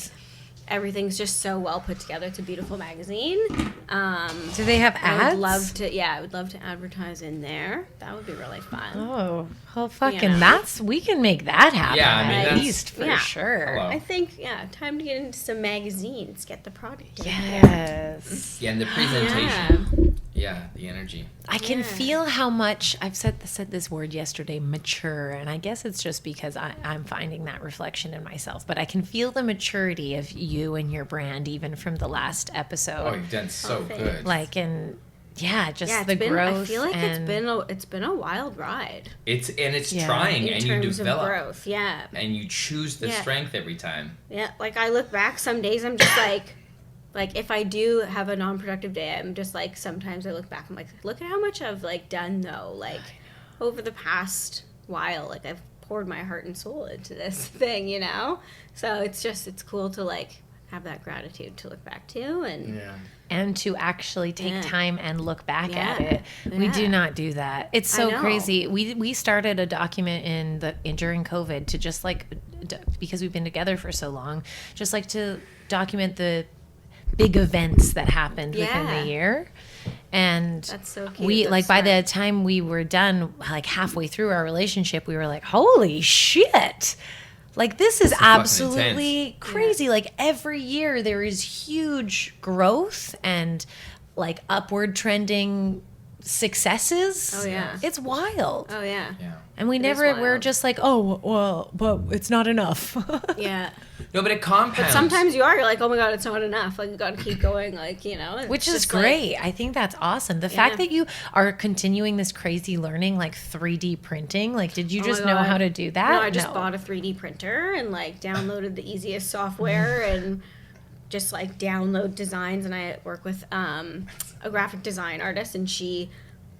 everything's just so well put together. It's a beautiful magazine. Do they have I ads? would love to. Yeah, I would love to advertise in there. That would be really fun. Oh, well, fucking know. we can make that happen. Yeah, I mean, at that's- least for yeah. sure. Hello. I think time to get into some magazines. Get the product. in there. Yes. Yeah, and the presentation. Yeah. Yeah, the energy. I can Yeah. feel how much I've said this word yesterday, mature, and I guess it's just because I'm finding that reflection in myself. But I can feel the maturity of you and your brand, even from the last episode. Oh, you've done so thanks. good. Like, and just it's the growth. I feel like and it's been a wild ride. It's Yeah. trying, In and you terms of develop, growth, yeah. and you choose the Yeah. strength every time. Yeah, like I look back some days, I'm just like if I do have a non-productive day, I'm just like, sometimes I look back, I'm like, look at how much I've like done though, like over the past while, like I've poured my heart and soul into this thing, you know? So it's cool to like have that gratitude to look back to, and and to actually take time and look back at Yeah. it. We do Yeah. not do that. It's I so know. crazy. We started a document during COVID to just like because we've been together for so long, just like to document the big events that happened within Yeah. the year. And That's so cute. we That's like by smart. the time we were done, like halfway through our relationship, we were like, holy shit. Like this is fucking absolutely intense. crazy. Like every year there is huge growth and like upward trending successes. Oh, yeah. It's wild. Oh yeah. Yeah. And we It is never we're wild. just like, oh well, but it's not enough. Yeah. No, but it compounds. But sometimes you're like, oh my god, it's not enough. Like you got to keep going. Like, you know, it's Which is just, like, great. I think that's awesome. The fact Yeah. that you are continuing this crazy learning, like 3D printing, like did you Oh just my know God. how to do that? No, I just bought a 3D printer and like downloaded the easiest software and just like download designs. And I work with a graphic design artist, and she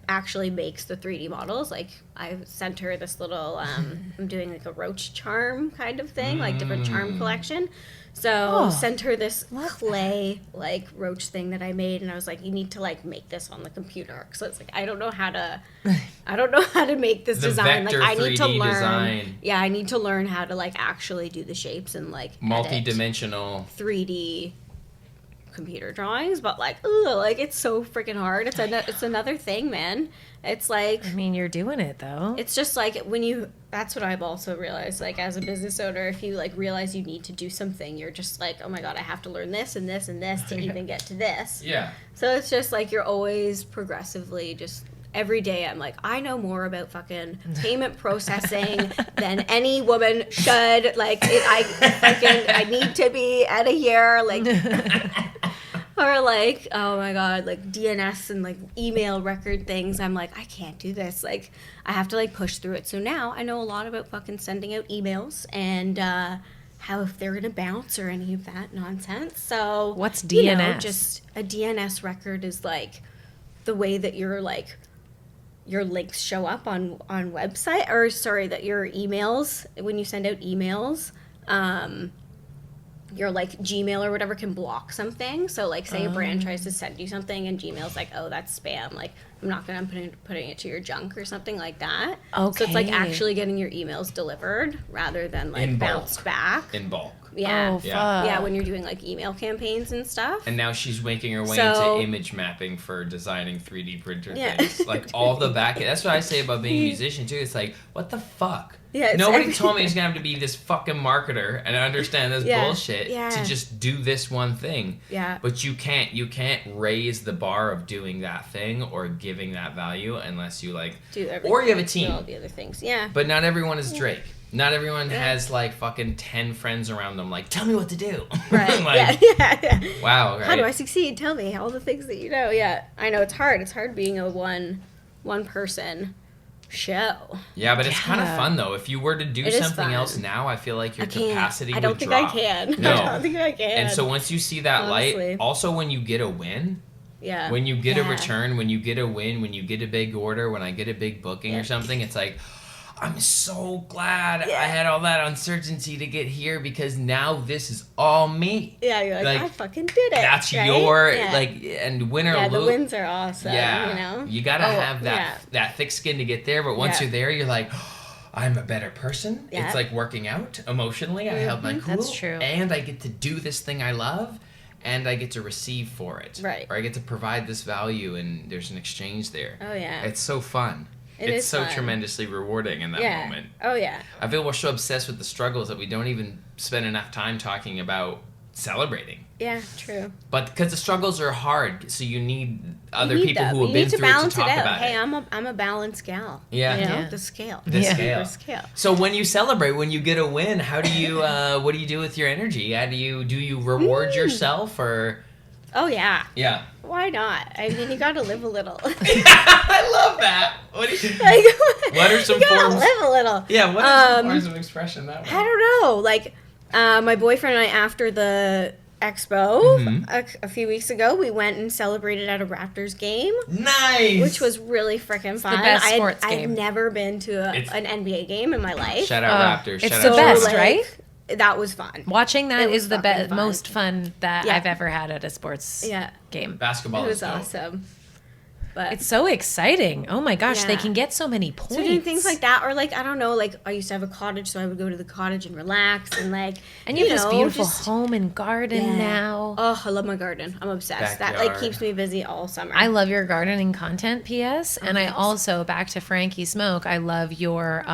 actually makes the 3D models. Like I sent her this little I'm doing like a roach charm kind of thing, like different charm collection. So sent her this clay like roach thing that I made, and I was like, you need to like make this on the computer. So it's like I don't know how to make this The design. Like vector I need to 3D learn. design. Yeah, I need to learn how to like actually do the shapes and like edit multi-dimensional. 3D computer drawings, but like, ugh, like it's so freaking hard. It's another thing, man. It's like I mean, you're doing it though. it's just like that's what I've also realized, like as a business owner, if you like realize you need to do something, you're just like, oh my god, I have to learn this and this and this to even get to this. Yeah. So it's just like you're always progressively just every day I'm like, I know more about fucking payment processing than any woman should. Like I need to be at a year like or like, oh my god, like DNS and like email record things. I'm like, I can't do this. Like I have to like push through it. So now I know a lot about fucking sending out emails and how if they're gonna bounce or any of that nonsense. So What's you know, DNS? just a DNS record is like the way that your links show up on website, or sorry, that your emails, when you send out emails, your like Gmail or whatever can block something. So like say a brand tries to send you something and Gmail's like, oh, that's spam. Like I'm not gonna putting it to your junk or something like that. So it's like Okay. actually getting your emails delivered rather than like In bulk. bounced back. In bulk. Yeah. Oh, fuck. Yeah, when you're doing like email campaigns and stuff. And now she's making her way So- into image mapping for designing 3D printer Yeah. things. Like all the back. That's what I say about being a musician too. It's like, what the fuck? Yeah, it's Nobody every- told me I was gonna have to be this fucking marketer and understand this Yeah. bullshit Yeah. to just do this one thing. Yeah. But you can't raise the bar of doing that thing or giving that value unless you like Do everything. or you have a Do team. all the other things. Yeah. But not everyone is Drake. Not everyone has like fucking 10 friends around them. Like, tell me what to do. Right. like, yeah. wow. Right? How do I succeed? Tell me all the things that you know. Yeah, I know it's hard. It's hard being a one person show. Yeah, but it's kind of Yeah. fun though. If you were to do It is something fun. else now, I feel like your I can't. capacity I don't would think drop. I can. No. I don't think I can. And so once you see that Honestly. light, also when you get a win, yeah, when you get a Yeah. return, when you get a win, when you get a big order, when I get a big booking Yeah. or something, it's like, I'm so glad Yeah. I had all that uncertainty to get here because now this is all me. yeah, you're like, like, I fucking did it. That's right? your Yeah. like and win or Yeah, the lose. wins are awesome. Yeah, you know. you gotta Oh, have that yeah. that thick skin to get there. But once Yeah. you're there, you're like, I'm a better person. Yeah. It's like working out emotionally. I held my cool. That's true. And I get to do this thing I love, and I get to receive for it. Right. Or I get to provide this value, and there's an exchange there. Oh yeah. It's so fun. It It's is so fun. tremendously rewarding in that yeah. moment. Oh yeah. I feel we're so obsessed with the struggles that we don't even spend enough time talking about celebrating. Yeah. True. But because the struggles are hard, so you need other You need people them. who have you been need to through it to balance talk it out. about Hey, it. I'm a balanced gal. Yeah. You know, Yeah. the scale. The Yeah. scale. The scale. So when you celebrate, when you get a win, how do you? What do you do with your energy? How do you reward yourself or? Oh yeah. Yeah. Why not? I mean, you gotta live a little. I love that. What are some you gotta forms? live a little. Yeah, what are some forms of expression that way? I don't know. Like, my boyfriend and I, after the expo a few weeks ago, we went and celebrated at a Raptors game. Nice. Which was really freaking fun. the best sports I've game. never been to an NBA game in my life. Shout out Raptors. It's Shout the out best, Raptors. right? That was fun. Watching that It was is the fucking fun. most fun that Yeah. I've ever had at a sports game. Basketball It is was dope. awesome. But It's so exciting. Oh my gosh, they Yeah. can get so many points. so doing things like that, or like, I don't know, like I used to have a cottage, so I would go to the cottage and relax and like, And you have this beautiful just- home and garden Yeah. now. Oh, I love my garden. I'm obsessed. That like Backyard. keeps me busy all summer. I love your gardening content, P.S. And I thanks. also, back to Frankie Smoke, I love your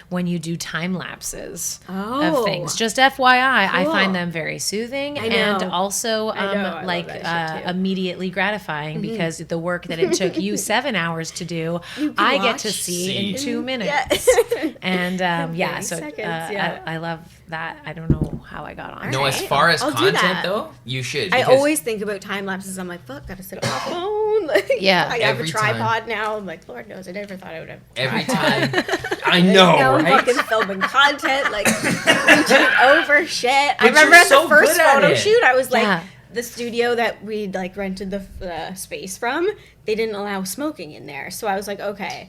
when you do time lapses of things. Just FYI, I Cool. find them very soothing I know. and also I know, I love like that shit, too. immediately gratifying because the work that it took you 7 hours to do, I get to watch. see in 2 minutes. Yeah. And yeah, 30 so seconds, yeah. I love that. I don't know how I got on. No, All as right. far as I'll do content that. though, you should. I because always think about time lapses. I'm like, fuck, gotta sit on my phone. Like, Yeah. I have a Every time. tripod now. I'm like, Lord knows, I never thought I would have. every tripod. time. I know, Now I'm right? fucking filming content, like reaching over shit. I But remember you're at so the first good at photo it. shoot, I was like, Yeah. the studio that we like rented the space from, they didn't allow smoking in there. So I was like, okay,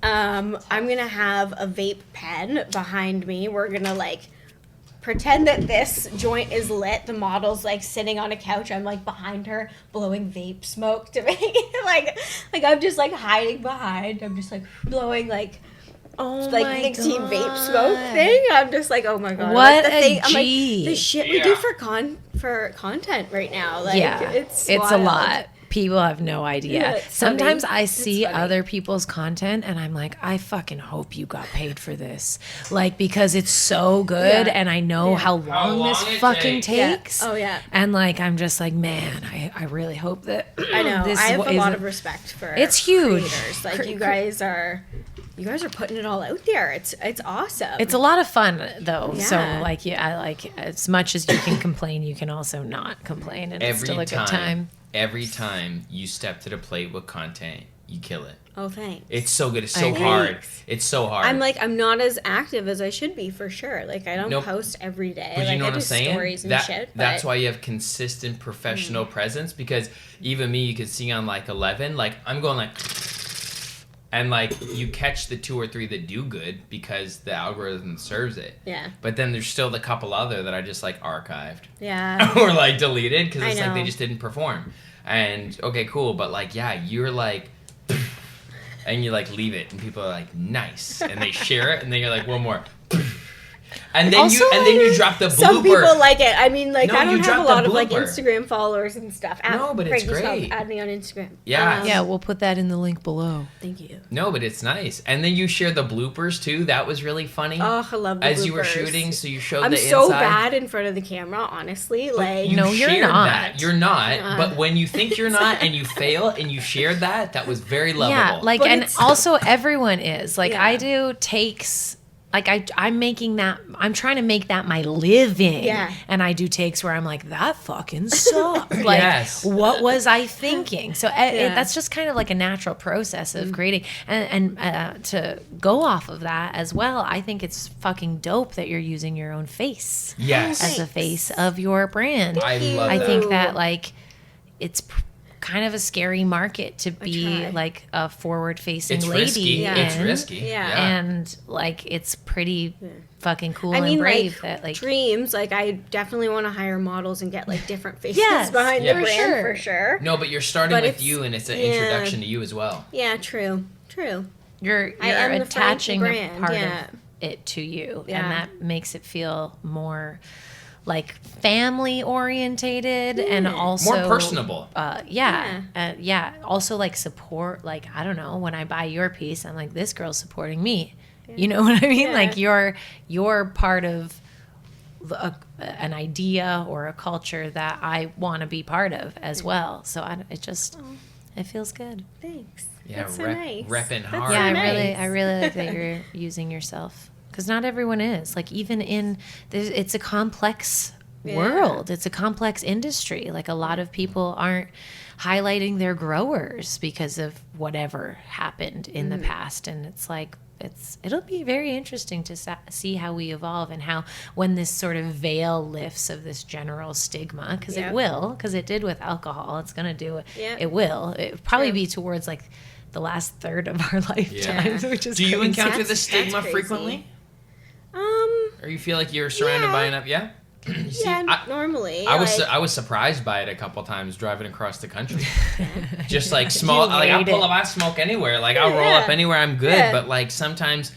I'm gonna have a vape pen behind me. We're gonna like pretend that this joint is lit. The model's like sitting on a couch. I'm like behind her blowing vape smoke to make it like I'm just like hiding behind. I'm just like blowing like Oh like my nicotine vape God. smoke thing. I'm just like, oh my god, What like, the a thing, I'm G. like, the shit we do for content right now. Like, Yeah, it's a wild. lot. People have no idea. Yeah, it's Sometimes funny. I It's see funny. other people's content and I'm like, I fucking hope you got paid for this. Like, because it's so good Yeah. and I know Yeah. how long long this it fucking takes. Yeah. takes. Oh yeah, And like, I'm just like, man, I really hope that I know. this I have a is- lot of respect for. It's huge. creators. Like you guys are putting it all out there. It's awesome. It's a lot of fun though. So Yeah. like, yeah, I like as much as you can complain, you can also not complain, and it's Every still a good time. Every time you step to the plate with content, you kill it. Oh, thanks. It's so good. It's I so agree. hard. It's so hard. I'm not as active as I should be for sure. Like I don't Nope. post every day. But like you know I what do I'm saying? stories and shit. That's but- why you have consistent professional presence, because even me, you can see on like Ellevan, like I'm going like, and like you catch the 2 or 3 that do good because the algorithm serves it. Yeah. But then there's still the couple other that I just like archived Yeah. or like deleted because I it's like they know. just didn't perform. And okay, cool, but like yeah, you're like. And you like leave it, and people are like, "Nice," and they share it, and then you're like, "One more," and then you drop the blooper. Some people like it. I mean, like No, I you don't have dropped a the lot of like blooper. Instagram followers and stuff. No, but it's Frankie Smoke, great. Add me on Instagram. Yeah. Yeah, we'll put that in the link below. Thank you. No, but it's nice. And then you share the bloopers too. That was really funny. Oh, I love the As you were bloopers. shooting, so you showed I'm the so inside. bad in front of the camera, honestly. Like You No, you're shared not. that. You're not. Uh-uh. But when you think you're not and you fail and you shared that, that was very lovable. Yeah, like, But and it's- also everyone is like, Yeah. I do takes. Like I'm making that. I'm trying to make that my living. Yeah. And I do takes where I'm like, that fucking sucked. Like, Yes. what was I thinking? So Yeah. that's just kind of like a natural process of creating. And to go off of that as well, I think it's fucking dope that you're using your own face Yes. as a face of your brand. I love I that. think that like it's kind of a scary market to be try. like a forward-facing It's lady. risky. Yeah. It's in, risky. Yeah. and like it's pretty fucking cool I mean, and brave like, that like dreams. Like, I definitely want to hire models and get like different faces Yes, behind yeah. the for brand sure. for sure. No, but you're starting But with it's- you, and it's an yeah. introduction to you as well. Yeah, true. you're I am the attaching Frankie a brand, part yeah. of it to you, Yeah. and that makes it feel more like family orientated and also More personable. yeah. Also like support. Like I don't know, when I buy your piece, I'm like, this girl's supporting me. You know what I mean? Yeah. Like you're part of an idea or a culture that I want to be part of as well. So it feels good. Thanks. Yeah, That's so nice. repping That's hard. so Yeah, nice. I really like that you're using yourself, because not everyone is. Like even in it's a complex world. It's a complex industry. Like a lot of people aren't highlighting their growers because of whatever happened in the past. And it's like, it'll be very interesting to see how we evolve and how when this sort of veil lifts of this general stigma, because it will, because it did with alcohol. It's going to do it. It will. It would probably be towards like the last third of our lifetimes, which is Do you crazy. encounter the stigma crazy. frequently? Or you feel like you're surrounded by enough? Yeah. See, normally. I was surprised by it a couple times driving across the country. Just like small, like I'll pull up, I smoke anywhere. Like I'll roll up anywhere, I'm good. Yeah. But like sometimes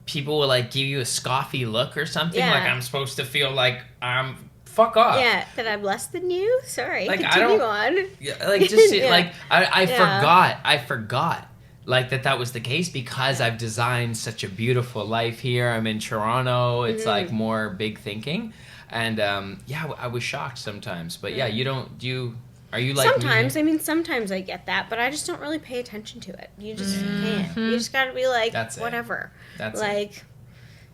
people will like give you a scoffy look or something. Yeah. Like I'm supposed to feel like I'm fuck off. Yeah, that I'm less than you. Sorry, Like, I continue don't- on. Yeah, like just Yeah. like I Yeah. forgot like that was the case because I've designed such a beautiful life here. I'm in Toronto. It's like more big thinking. And I was shocked sometimes. But yeah, are you like Sometimes, me? I mean, sometimes I get that, but I just don't really pay attention to it. You just can't. You just gotta be like, That's it. whatever. That's like,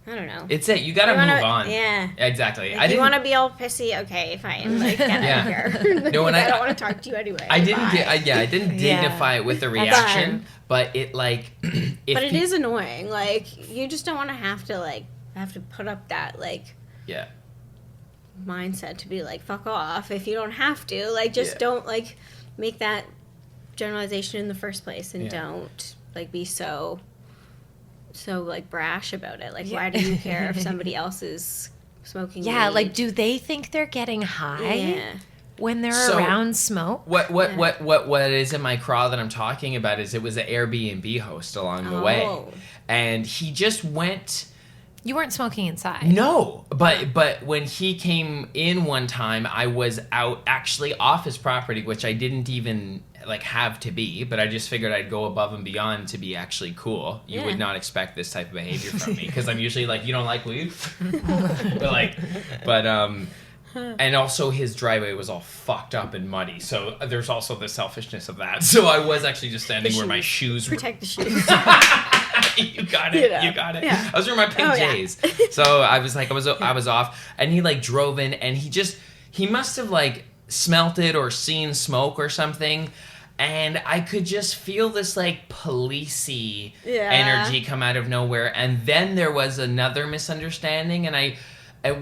I don't know. It's it. You gotta You wanna- move on. yeah. Exactly. Like, you want to be all pissy? Okay, fine. Like, get Yeah. out of here. No, when I I- don't want to talk to you anyway. I didn't Bye. I didn't Yeah. dignify it with a That's reaction, fine. but it like if But it pe- is annoying. Like, you just don't want to have to put up that like yeah. mindset to be like, fuck off if you don't have to. Like, just Yeah. don't like make that generalization in the first place, and Yeah. don't like be so like brash about it. Like, why do you care if somebody else is smoking Yeah, weed? like, do they think they're getting high Yeah. when they're So- around smoke? What is in my craw that I'm talking about is it was an Airbnb host along the way, Oh. and he just went. You weren't smoking inside. No, but when he came in one time, I was out actually off his property, which I didn't even like have to be, but I just figured I'd go above and beyond to be actually cool. You would not expect this type of behavior from me because I'm usually like, you don't like weed, and also his driveway was all fucked up and muddy, so there's also the selfishness of that. So I was actually just standing where my shoes were. Protect the shoes. You got it. You know. You got it. Yeah. I was wearing my pink Oh, yeah. J's. So I was like, I was off, and he like drove in, and he must have like smelt it or seen smoke or something, and I could just feel this like policey energy come out of nowhere, and then there was another misunderstanding, and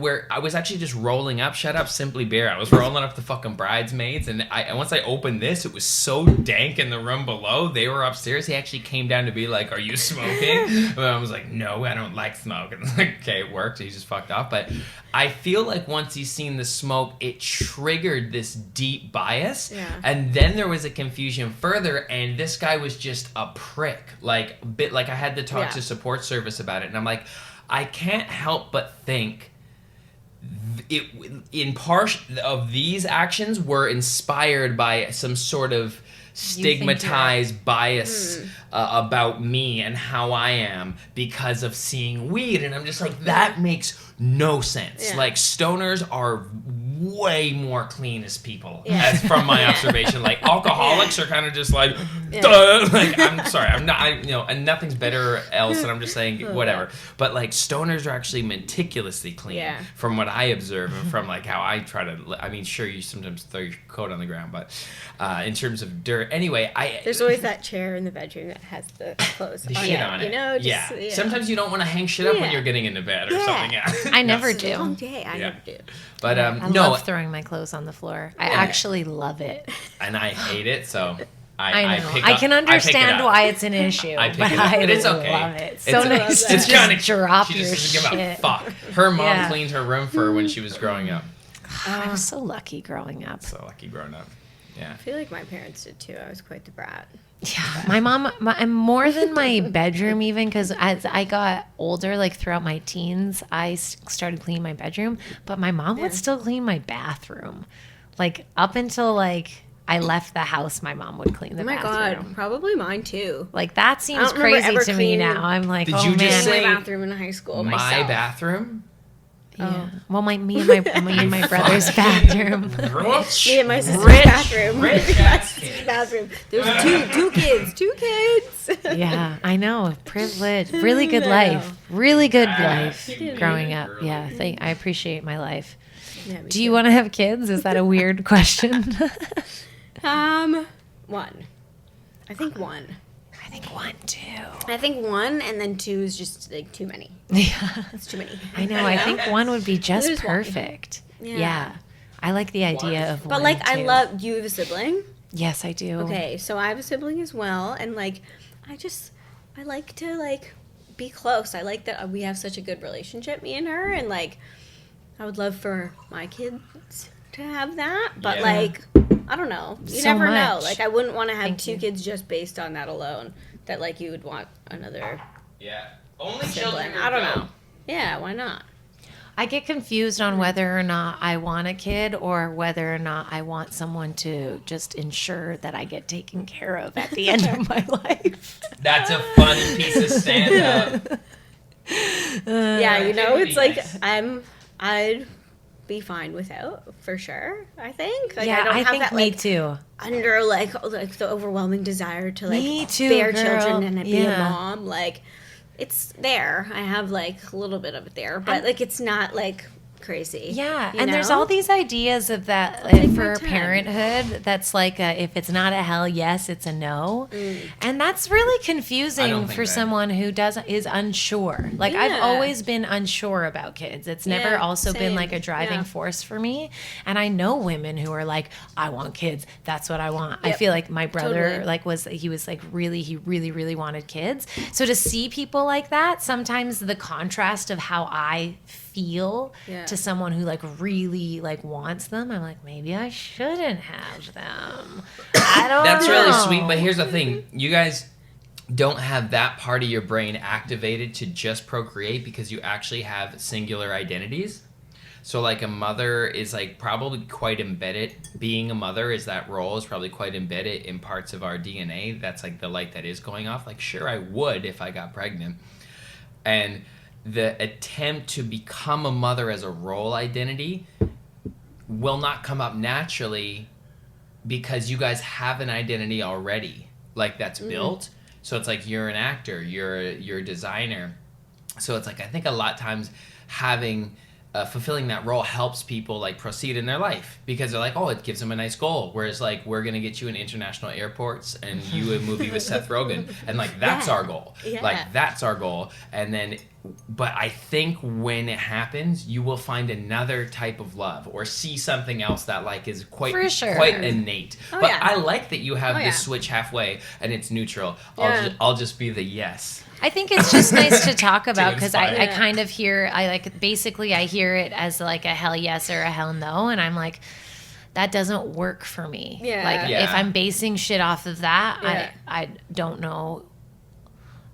where I was actually just rolling up. Shut up, Simply Beer. I was rolling up the fucking bridesmaids, and once I opened this, it was so dank in the room below. They were upstairs. He actually came down to be like, "Are you smoking?" And I was like, "No, I don't like smoke." And it's like, okay, it worked. He just fucked off. But I feel like once he's seen the smoke, it triggered this deep bias. Yeah. And then there was a confusion further, and this guy was just a prick. Like I had to talk to support service about it, and I'm like, I can't help but think in part of these actions were inspired by some sort of stigmatized bias about me and how I am because of seeing weed, and I'm just like, that makes no sense. Like, stoners are way more clean as people, as from my observation. Like, alcoholics are kind of just like, duh. Like, I'm sorry, I'm not, and nothing's better else, and I'm just saying whatever. But like, stoners are actually meticulously clean from what I observe, and from like how I try to. I mean, sure, you sometimes throw your coat on the ground, but in terms of dirt, anyway, There's always that chair in the bedroom that has the clothes the on shit it, on it. You know, just, you know. Sometimes you don't want to hang shit up when you're getting into bed or something. Yeah. I never It's a long do. day. I never do. But I no, love throwing my clothes on the floor. I actually love it. and I hate it. So I know. pick I up- can I pick it understand up. why it's an issue, I pick but it up, I but it's okay. love it. So It's- nice to it's just kinda- drop she your just doesn't give a shit. fuck. Her mom Yeah. cleaned her room for her when she was growing up. I was so lucky growing up. So lucky growing up. Yeah. I feel like my parents did too. I was quite the brat. Yeah, my mom, more than my bedroom even, because as I got older, like throughout my teens, I started cleaning my bedroom, but my mom would still clean my bathroom. Like up until like I left the house, my mom would clean the Oh my bathroom. god, probably mine too. Like that seems don't remember crazy ever to me cleaning- now. I'm like, Did oh you man. just say- My bathroom in high school. My myself. bathroom? Yeah. Well, me and my brother's bathroom. Rich. Me and my sister's Rich. bathroom. Rich My ass sister's kid. bathroom. There's two kids. Yeah, I know. Privilege. Really good I life. Really good Ah, life you did growing it, up. girl. Yeah, I appreciate my life. Yeah, me Do you too. want to have kids? Is that a weird question? One. I think one. I think one, too. I think one, and then two is just like too many. Yeah. It's too many. I know. I think one would be just There's one. perfect. Yeah. Yeah. I like the idea of one. But like, I too. love. Do you have a sibling? Yes, I do. Okay, so I have a sibling as well, and like, I like to like be close. I like that we have such a good relationship, me and her, and like, I would love for my kids to have that, but Yeah. like, I don't know. You So never know. much. Like, I wouldn't want to have Thank two you. kids just based on that alone. That like you would want another Yeah. Only sibling. I don't know. Yeah, why not? I get confused on whether or not I want a kid or whether or not I want someone to just ensure that I get taken care of at the end of my life. That's a funny piece of stand-up. Yeah, you it know, would it's be like nice. I'd be fine without for sure. I think. Like, yeah, I don't have think that me like too. under like the overwhelming desire to like Me too, bear girl. children and be a Yeah. mom. Like, it's there. I have like a little bit of it there, but like it's not like crazy. Yeah, you and there's know? all these ideas of that take my for time. parenthood that's like if it's not a hell yes, it's a no. And that's really I confusing don't for think that- someone who is unsure. Like I've Yeah. always been unsure about kids. It's never Yeah, also been same. like a driving Yeah. force for me. And I know women who are like, I want kids. That's what I want. I Yep. feel like my brother Totally. he was like he really wanted kids. So to see people like that, sometimes the contrast of how I feel Yeah. to someone who like really like wants them, I'm like, maybe I shouldn't have them. I don't That's know. really sweet, but here's the thing. You guys don't have that part of your brain activated to just procreate because you actually have singular identities. So like a mother is like probably quite embedded. Being a mother is that role is probably quite embedded in parts of our DNA. That's like the light that is going off. Like sure I would if I got pregnant. And the attempt to become a mother as a role identity will not come up naturally because you guys have an identity already, like that's built. So it's like you're an actor, you're a designer. So it's like I think a lot of times having fulfilling that role helps people like proceed in their life because they're like, oh, it gives them a nice goal. Whereas like we're gonna get you in international airports and you a movie with Seth Rogen, and like that's Yeah. our goal. Yeah. Like that's our goal. And then, but I think when it happens, you will find another type of love or see something else that like is quite For sure. quite innate. Oh, but yeah. I like that you have Oh, this yeah. switch halfway and it's neutral. Yeah. I'll just be the yes. I think it's just nice to talk about because I inspire. kind of hear I hear it as like a hell yes or a hell no, and I'm like, that doesn't work for me. Yeah. Like Yeah. if I'm basing shit off of that, Yeah. I don't know.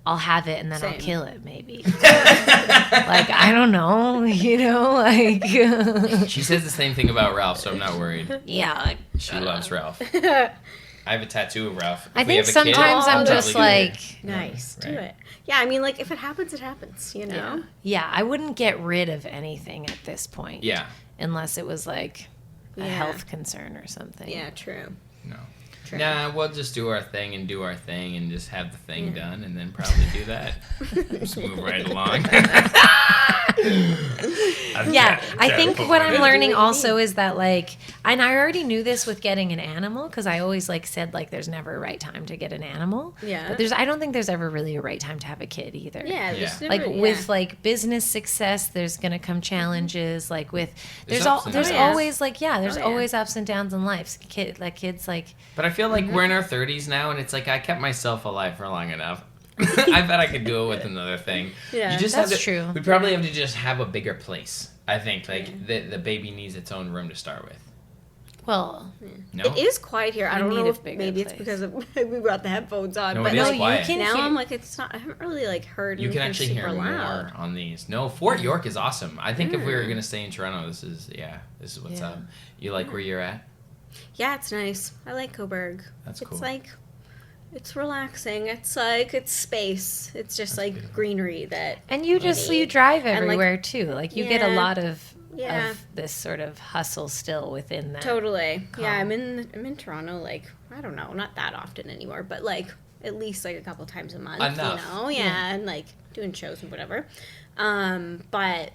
I'll have it and then I'll Same. kill it maybe. Like I don't know, like She says the same thing about Ralph, so I'm not worried. yeah. Like, She loves Ralph. I have a tattoo of Ralph. If I we think have a kid, sometimes I'll I'm probably just do it. like, Nice. Do Right. it. Yeah, I mean, like if it happens, it happens. You know. yeah, I wouldn't get rid of anything at this point. Yeah. Unless it was like a Yeah. health concern or something. Yeah. True. No. True. Nah, we'll just do our thing and just have the thing done and then probably do that. Just move right along. Yeah, I think what I'm learning Do also is that like, and I already knew this with getting an animal because I always like said like there's never a right time to get an animal. Yeah. But I don't think there's ever really a right time to have a kid either. Yeah. Yeah. Just Like never- with like business success, there's gonna come challenges. Like with There's ups and there's downs. always like there's Oh, yeah. always ups and downs in life. Kids like But I feel like we're in our 30s now, and it's like I kept myself alive for long enough. I bet I could do it with another thing. Yeah, you just that's have to, true. We probably have to just have a bigger place. I think like the baby needs its own room to start with. well, No, It is quiet here. I You don't need know a if bigger maybe it's place. because of, we brought the headphones on. No, but it is like, quiet. can now hear- I'm like, it's not. I haven't really like heard. You can anything actually hear super more loud. on these. No, Fort York is awesome. I think if we were gonna stay in Toronto, this is what's Yeah. up. You like where you're at? Yeah, it's nice. I like Coburg. That's It's cool. like, it's relaxing. It's like it's space. It's just like good. greenery that. and you need. drive And, like, everywhere too. Like you get a yeah. lot of Yeah. this sort of hustle still within that. Totally. Calm. Yeah, I'm in Toronto. Like I don't know, not that often anymore, but like at least like a couple times a month. Enough. You know, yeah, and like doing shows and whatever. But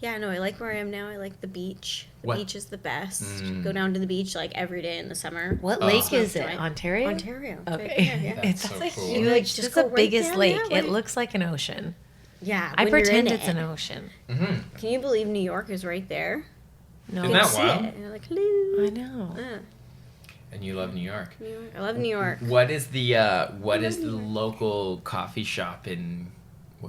Yeah, no, I like where I am now. I like the beach. The What? beach is the best. Go down to the beach like every day in the summer. What lake is it? Right. Ontario? Ontario. It's right Okay. there, yeah. It's That's that's so a cool. huge, Like, just just the go right biggest down lake. there, It like- looks like an ocean. Yeah. I when you're pretend in it's it. an ocean. Can you believe New York is right there? No, Isn't You that can see wild? it. And you're like, hello. I know. And you love New York. New York. I love New York. What is the local coffee shop in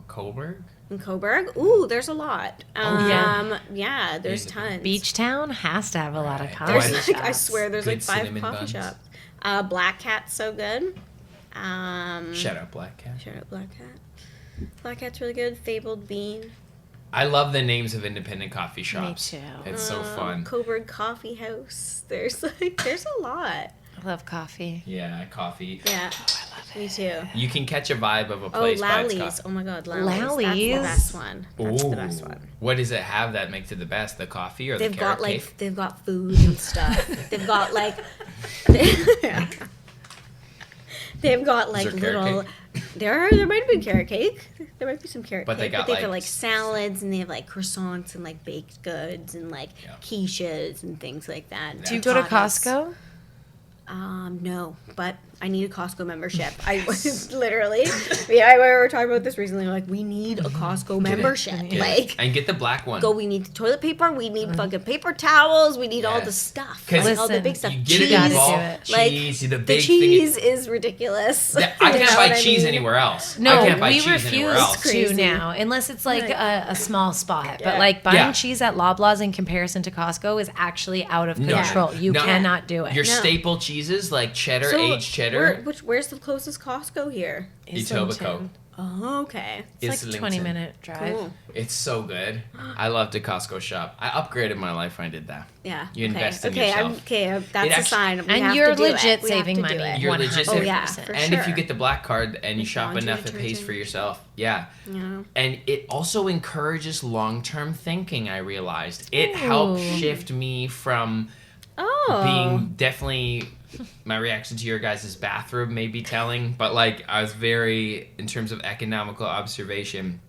Coburg? In Coburg? Ooh, there's a lot. yeah. Yeah, there's Is it tons. Beach Town has to have a lot of Right. coffee There's like, I shops. swear, there's Good like 5 cinnamon coffee buns. shops. Black Cat's so good. Shout out Black Cat. Shout out Black Cat. Black Cat's really good. Fabled Bean. I love the names of independent coffee shops. too. It's so fun. Coburg Coffee House. There's a lot. I love coffee. Yeah, coffee. Yeah. Me too. You can catch a vibe of a Oh, place by its Lallies. coffee. Oh my god, Lallies. Lallies? That's the best one. That's the Ooh. best one. What does it have that makes it the best? The coffee or They've the carrot got cake? like they've got food and stuff. They've got like they've got like there carrot little cake? there might have been carrot cake. There might be some carrot But they cake. got, But they've like, got like salads and they have like croissants and like baked goods and like Yeah. quiches and things like that. Do you go to Pies. Costco? No, but I need a Costco membership. I was literally, we were talking about this recently. Like, we need a Costco membership. Get it. Like, And get the black one. we need toilet paper. We need fucking paper towels. We need all the Yes. stuff. 'Cause Like, all the Listen, big stuff. You get cheese. it gotta involved. do it. Like, Cheese, the the big cheese thing. is ridiculous. I You can't know buy what I cheese mean? anywhere else. I No, can't buy we cheese anywhere refuse else. to Crazy. now, unless it's like Like- a small spot. Yeah. But like buying Yeah. cheese at Loblaws in comparison to Costco is actually out of No. control. You No. cannot do it. Your No. staple cheeses like cheddar, So, aged cheddar, where's the closest Costco here? Etobicoke. Oh, okay. It's like a 20-minute drive. Cool. It's so good. I love to Costco shop. I upgraded my life when I did that. Yeah. You invest in okay, yourself. That's It a actu- sign. We And have you're to do legit it. We have saving to do money. it. You're legit 100%. saving- Oh yeah, for And sure. if you get the black card and you shop laundry enough, it pays detergent. for yourself. Yeah. Yeah. And it also encourages long-term thinking, I realized. It helped shift me from Oh. being definitely my reaction to your guys' bathroom may be telling, but like I was very, in terms of economical observation,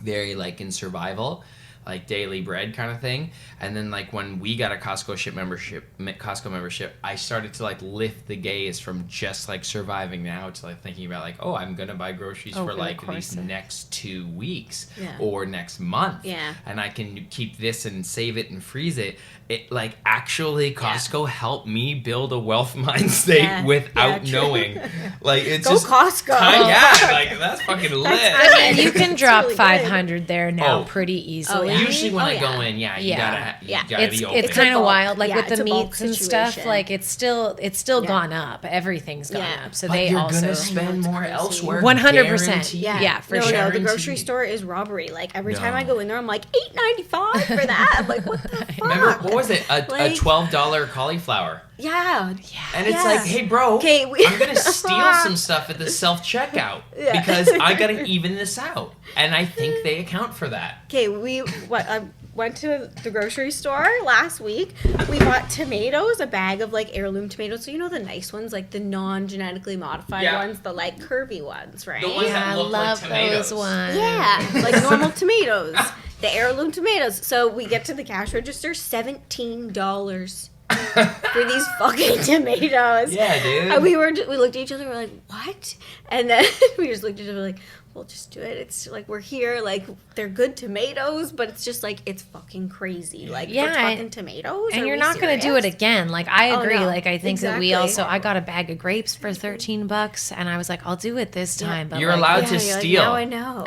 very like in survival, like daily bread kind of thing. And then like when we got a Costco membership, I started to like lift the gaze from just like surviving now to like thinking about like, oh, I'm gonna buy groceries for for the like course these of- next 2 weeks Yeah. or next month. Yeah. And I can keep this and save it and freeze it. It like actually Costco helped me build a wealth mind state Yeah. without Yeah, true. knowing. Like it's Go just Costco. yeah, like that's fucking lit. I mean, you can drop really good. 500 there now Oh. pretty easily. yeah. Usually when Oh, I go yeah. in, you Yeah. gotta It's be open. it's kind a of bulk- wild, like yeah, with it's the a bulk meats and stuff. situation. Like it's still Yeah. gone up. Everything's gone Yeah. up. So But they you're also gonna spend it's more crazy. elsewhere. 100%. guaranteed. Yeah, for no, sure. No, the grocery Guaranteed. store is robbery. Like every time No. I go in there, I'm like $8.95 for that. I'm like, what the fuck? Remember what was it? A Like- $12 cauliflower. Yeah. And it's Yeah. like, hey, bro, Okay, I'm gonna steal some stuff at the self checkout Yeah. because I gotta even this out, and I think they account for that. Okay, I went to the grocery store last week. We bought tomatoes, a bag of like heirloom tomatoes. So you know the nice ones, like the non-genetically modified Yeah. ones, the like curvy ones, right? The ones Yeah, I that look like love tomatoes. those ones. Yeah, like normal tomatoes, the heirloom tomatoes. So we get to the cash register, $17 for these fucking tomatoes. Yeah, dude. And we looked at each other, we're like, what? And then we just looked at each other like, we'll just do it. It's like we're here, like they're good tomatoes, but it's just like it's fucking crazy. Like Yeah, for fucking tomatoes. And Are you're we not going to do it serious? again. Like I Oh, agree. no. Like I think that we Exactly. I got a bag of grapes for $13 and I was like, I'll do it this time. But You're like, allowed to you're like, steal. now I know.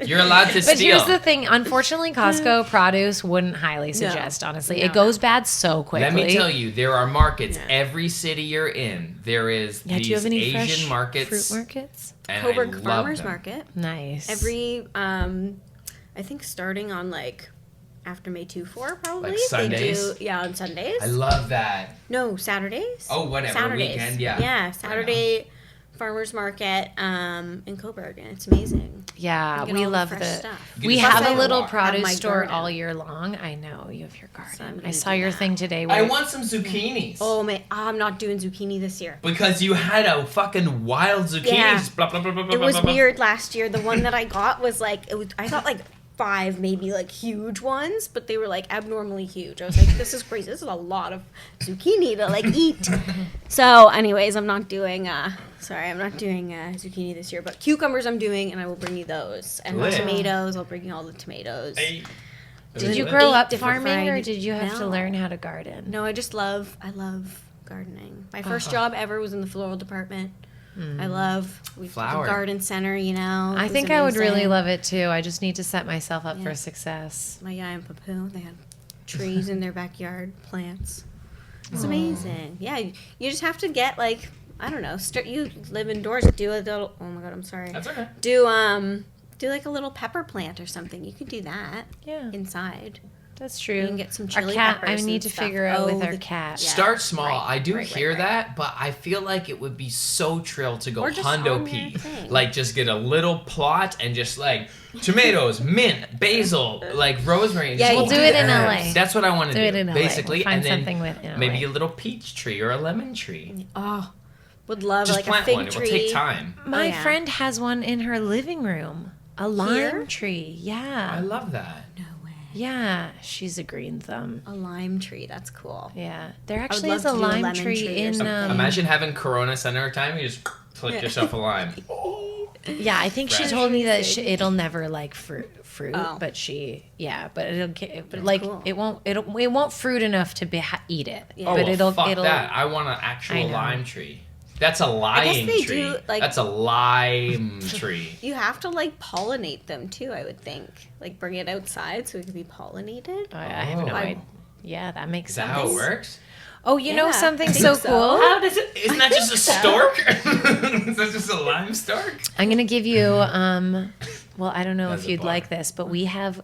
You're allowed to But steal. here's the thing. Unfortunately, Costco produce wouldn't highly suggest, honestly. No. It goes bad so quickly. Let me tell you, there are markets every city you're in. There is Yeah, these do you have any Asian fresh markets. fruit markets? And I Coburg love Farmers them. Market. Nice. Every I think starting on like after May 2-4 probably. Like Sundays? They do, on Sundays. I love that. No, Saturdays. Oh, whatever, Saturdays. weekend, yeah. Yeah, Saturday farmers market in Coburg, and it's amazing. Yeah, You get we all the love fresh the. stuff. You We just have have a to little walk. Have produce my store garden. all year long. I know you have your So I'm garden. gonna I saw do your that. thing today. I Where want some zucchinis. Oh man, I'm not doing zucchini this year. Because you had a fucking wild zucchini. Yeah. Just blah, blah, blah, blah, It blah, was blah, blah. weird last year. The one that I got was like I got like 5 maybe like huge ones, but they were like abnormally huge. I was like, this is crazy. This is a lot of zucchini to like eat. So anyways, I'm not doing zucchini this year, but cucumbers I'm doing, and I will bring you those. And Lit. tomatoes, I'll bring you all the tomatoes. Hey. Did you Lit. grow 8 up different farming, or variety- did you have to No. learn how to garden? No, I love gardening. My first job ever was in the floral department. I love Flower. the garden center, you know. I It was think I would really amazing. love it too. I just need to set myself up Yeah. for success. My Yaya and Papu, they had trees in their backyard, plants. It's amazing. Yeah, you just have to get like, I don't know, you live indoors, do a little, oh my God, I'm sorry. That's okay. Do like a little pepper plant or something. You could do that Yeah, inside. that's true. You can get some Our chili cat, I peppers need and to stuff. figure out with Oh, our the- cat. Yeah. Start small. Right, I do right, hear right. that, but I feel like it would be so trill to go Or just hundo on pea. your thing. Like just get a little plot and just like tomatoes, mint, basil, like rosemary. And Yeah, just we'll go do it in herbs. LA. That's what I want to Do do. it in LA. Basically, We'll find and then something with in maybe LA. a little peach tree or a lemon tree. Oh, would love Just like a plant fig one. It tree. will take time. My yeah. friend has one in her living room. A lime Here? tree. Yeah. I love that. No way. Yeah, she's a green thumb. A lime tree. That's cool. Yeah, there would actually love is a to do a lime lemon tree tree or in. something. Imagine having Corona Center time. You just click yourself a lime. Yeah, I think she Fresh. told me that it'll never like fruit, Oh. but like cool. it won't fruit enough to eat it. Yeah. Oh, But well, fuck that. I want an I actual know. lime tree. That's a lying they tree. do, like- That's a lime tree. You have to like pollinate them too, I would think. Like bring it outside so it can be pollinated. I have no Oh. idea. Yeah, that makes Is that sense. how it works? Oh, you know Yeah, something I think so so. cool? How does it? Isn't that just a so. stork? Is that just a lime stork? I'm gonna give you well, I don't know That's if a you'd bar. like this, but we have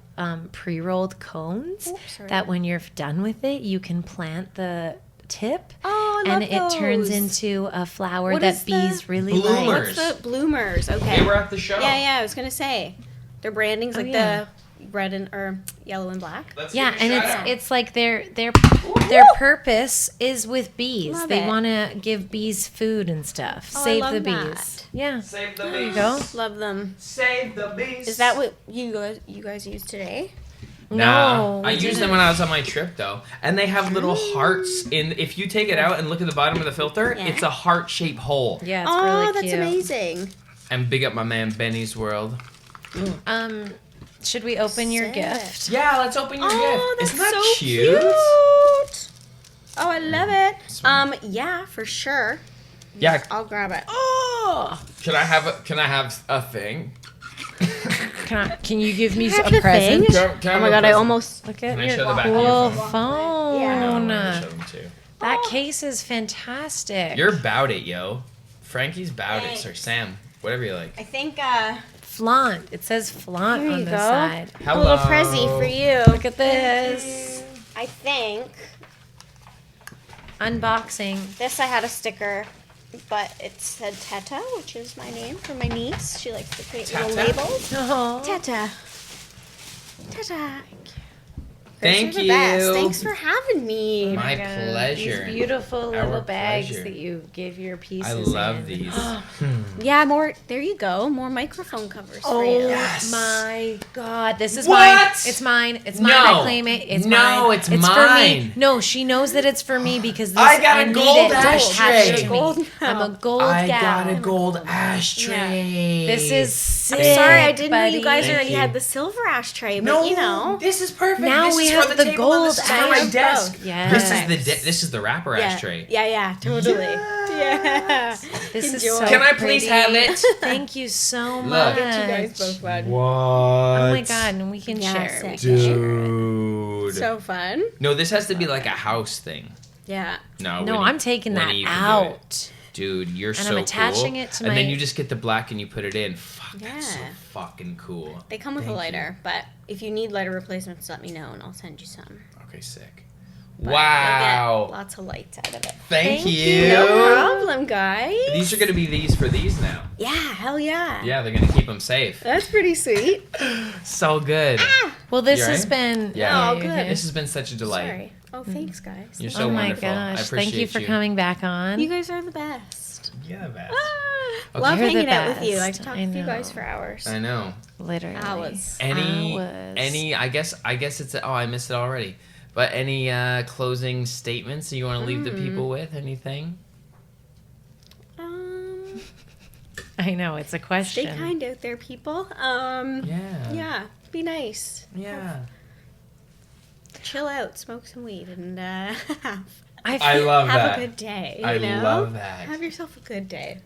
pre-rolled cones Oh, sorry. that when you're done with it, you can plant the tip Oh, I and love it turns those. into a flower What that is the- bees really Bloomers. like. What's the bloomers? Okay. They were at the show. Yeah, I was gonna say. Their branding's Oh, like yeah. the red and or yellow and black. Let's Yeah, give a and shout out. it's like their purpose is with bees. Love They it. want to give bees food and stuff. Oh, I Save love the that. bees. Yeah. Save the There you bees. go. Love them. Save the bees. Is that what you guys use today? Nah, No, I we used them didn't. when I was on my trip though, and they have little hearts in. If you take it out and look at the bottom of the filter, Yeah. it's a heart-shaped hole. Yeah, it's Oh, really that's cute. amazing. And big up my man Benny's World. Should we open your Sick. gift? Yeah, let's open your Oh, gift. that's Isn't that so cute? Oh, I love it. Yeah, for sure. Yeah. I'll grab it. Oh, Can I have a thing? can you give me Have a the present? thing? Can I Oh have my a god, I present? almost. Look at Can I your show the back of your cool phone? phone. Yeah. No, I'm gonna show them too. That case is fantastic. You're about it, yo. Frankie's about it, or Thanks. Sam, whatever you like. I think flaunt. It says flaunt Here on you the go. side. a little prezzy for you. Look at this. I think Unboxing. this I had a sticker, but it said Teta, which is my name for my niece. She likes to create little Teta? labels. Oh. Teta. Teta. Thank You're the best. you. Thanks for having me. My God, pleasure. These beautiful little Our bags pleasure. that you give your pieces I love in. these. Yeah, more. There you go. More microphone covers for Oh you. Yes. my god, this is What? mine. It's mine. It's mine. No. I claim it. It's No, mine. it's For me. mine. No, she knows that it's for me because this, I got a need gold it to ashtray. attach to me. Gold I'm a now. gold I gal. got a gold ashtray. This is sick. I'm sorry, I didn't know you buddy. guys Thank already you. had the silver ashtray, but No, you know. this is perfect. Now this we is have for the, the table and gold this is for my ashtray. desk. Yes. This is the wrapper ashtray. Yeah, totally. Yeah. This is Enjoy. so Can I please pretty. have it? Thank you so Look. much. Get you guys both one. What? Oh my god, and we can Yeah, share. sick. We can share. Dude. So fun. No, this has to be like a house thing. Yeah. No, No, Winnie- I'm taking that Winnie, you can do it. out. Dude, you're And so I'm attaching cool. it to and then my- you just get the black and you put it in. Fuck, that's so Yeah. fucking cool. They come with Thank a you. lighter, but if you need lighter replacements, let me know and I'll send you some. Okay, sick. But Wow. you'll get lots of lights out of it. Thank you. No problem, guys. These are going to be these for these now. Yeah, hell yeah. Yeah, they're going to keep them safe. That's pretty sweet. So good. Well, this You has right? been. Yeah. Oh, you good. okay? This has been such a delight. Sorry. Oh, thanks, guys. You're Oh so my wonderful. I gosh. appreciate Thank you for coming back on. You guys are the best. You're the best. Love You're the hanging out with you. I best. could talk I with you guys know. for hours. I know. Literally. Hours. Any I guess it's I missed it already. But any closing statements you want to leave the people with? Anything? I know, it's a question. Stay kind out there, people. Yeah. Be nice. Yeah. Chill out. Smoke some weed and I love have that. a good day. I You know? love that. Have yourself a good day.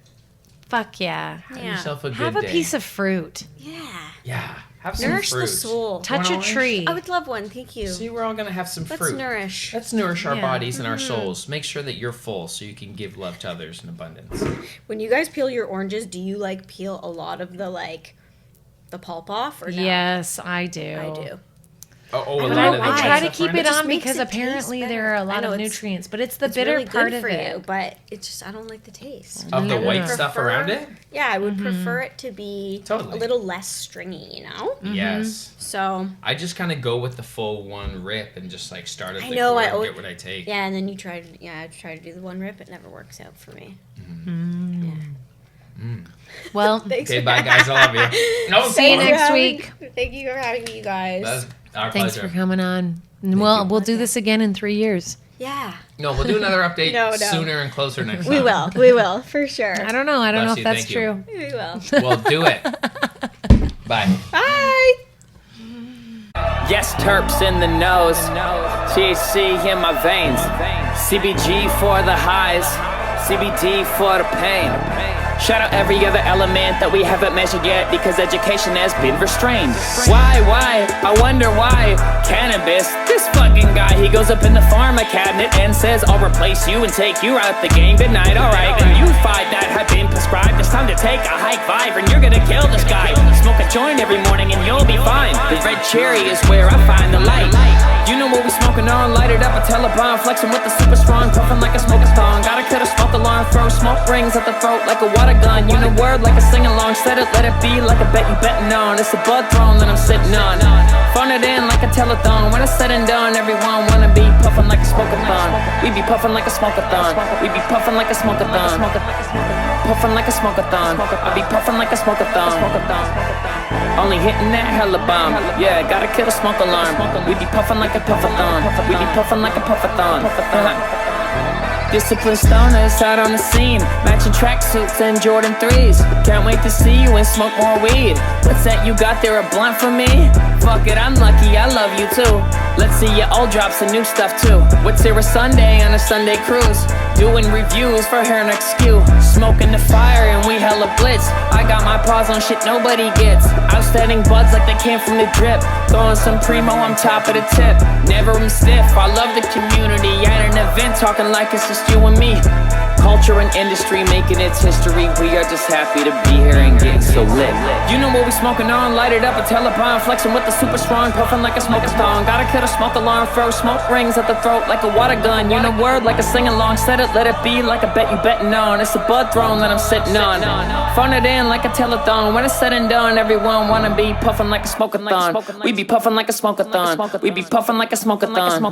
Fuck yeah. Have yourself a good Have day. a piece of fruit. Yeah. Yeah. Have some Nourish fruit. the soul. Touch a orange? tree. I would love one. Thank you. See, we're all gonna have some Let's fruit. nourish. Let's nourish our Yeah. bodies and our souls. Make sure that you're full so you can give love to others in abundance. When you guys peel your oranges, do you like peel a lot of the pulp off or no? Yes, I do. I do. Oh, a But But lot of the I why? try to stuff keep in it just on makes because it taste apparently there are a better. I lot know of it's- nutrients, but it's the It's bitter really part good of for it. you, but it's just I don't like the taste. Of the I would white stuff prefer- around it? Yeah, I would prefer it to be Totally. a little less stringy, you know? Yes. So, I just kind of go with the full one rip and just like start at I the know, core I and al- get what I take. yeah, and then I try to do the one rip. It never works out for me. Well, Thanks Okay, for bye guys. I love you. No, See you Thanks for next having- week. Thank you for having me, you guys. That's our thanks pleasure. for coming on. And we'll do this again in 3 years. Yeah, No, we'll do another update No. sooner and closer next we time. will. We will, for sure. I don't know. I don't Bless know you, if that's thank you. true. We will. Well, do it. Bye. Bye. Yes, terps in the nose, THC in my veins, CBG for the highs, CBD for the pain. Shout out every other element that we haven't measured yet because education has been restrained. Why, I wonder why. Cannabis, this fucking guy, he goes up in the pharma cabinet and says, I'll replace you and take you out the game. Good night, alright. And you fight that have been prescribed. It's time to take a hike, vibe, and you're gonna kill this guy. Smoke a joint every morning and you'll be fine. The red cherry is where I find the light. You know what we smoking on, lighted up a Taliban, flexing with the super strong, puffing like a smoker's thong. Gotta cut a smoke alarm, throw smoke rings at the throat like a water gun. You know word like a sing-along, said it, let it be like a bet you betting on. It's a bud throne that I'm sitting on. Phone it in like a telethon. When it's said and done, everyone wanna be puffing like a smoke-a-thon. We be puffing like a smoke-a-thon. We be puffing like a smoke-a-thon. Puffing like a smoke-a-thon. I be puffing like a smoke-a-thon. Only hitting that hella bomb. Yeah, gotta kill a smoke alarm. We be puffing like a puffathon. We be puffing like a puffathon. Disciplined stoners out on the scene, matching tracksuits and Jordan 3s. Can't wait to see you and smoke more weed. What's that you got there, a blunt for me? Fuck it, I'm lucky, I love you too. Let's see you all drop some new stuff too. What's there a Sunday on a Sunday cruise? Doing reviews for her next SKU. Smoking the fire and we hella blitz. I got my paws on shit nobody gets. Outstanding buds like they came from the drip. Throwing some primo on top of the tip. Never am stiff, I love the community. At an event talking like it's just you and me. Culture and industry making its history. We are just happy to be here and getting so lit. You know what we smoking on, lighted up a Taliban, flexing with the super strong, puffing like a smoker's thong. Gotta cut a smoke alarm, throw smoke rings at the throat like a water gun. You know word like a sing-along, said it, let it be like a bet you betting on. It's a bud throne that I'm sitting on. Phone it in like a telethon. When it's said and done, everyone wanna be puffing like a smoke-a-thon. We be puffing like a smoke-a-thon. We be puffing like a smoke-a-thon.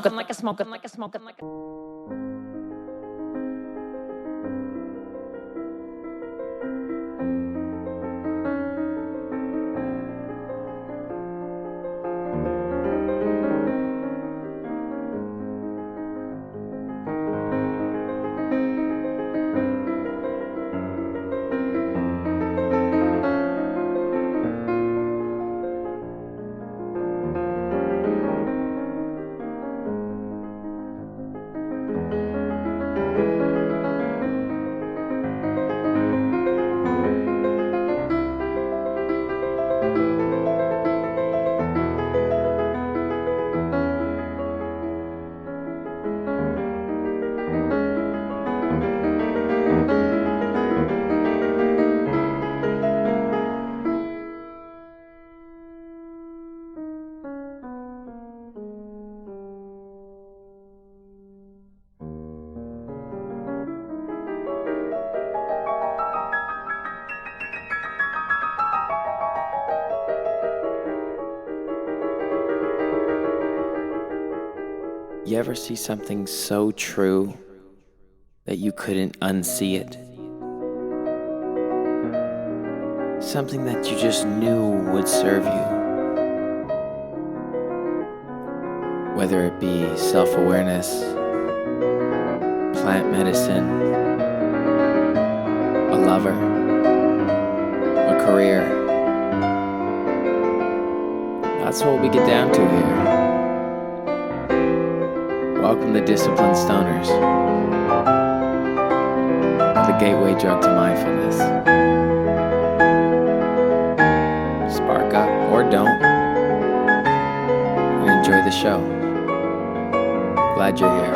You ever see something so true that you couldn't unsee it? Something that you just knew would serve you. Whether it be self-awareness, plant medicine, a lover, a career. That's what we get down to here. Welcome to Disciplined Stoners, the gateway drug to mindfulness. Spark up or don't, and enjoy the show. Glad you're here.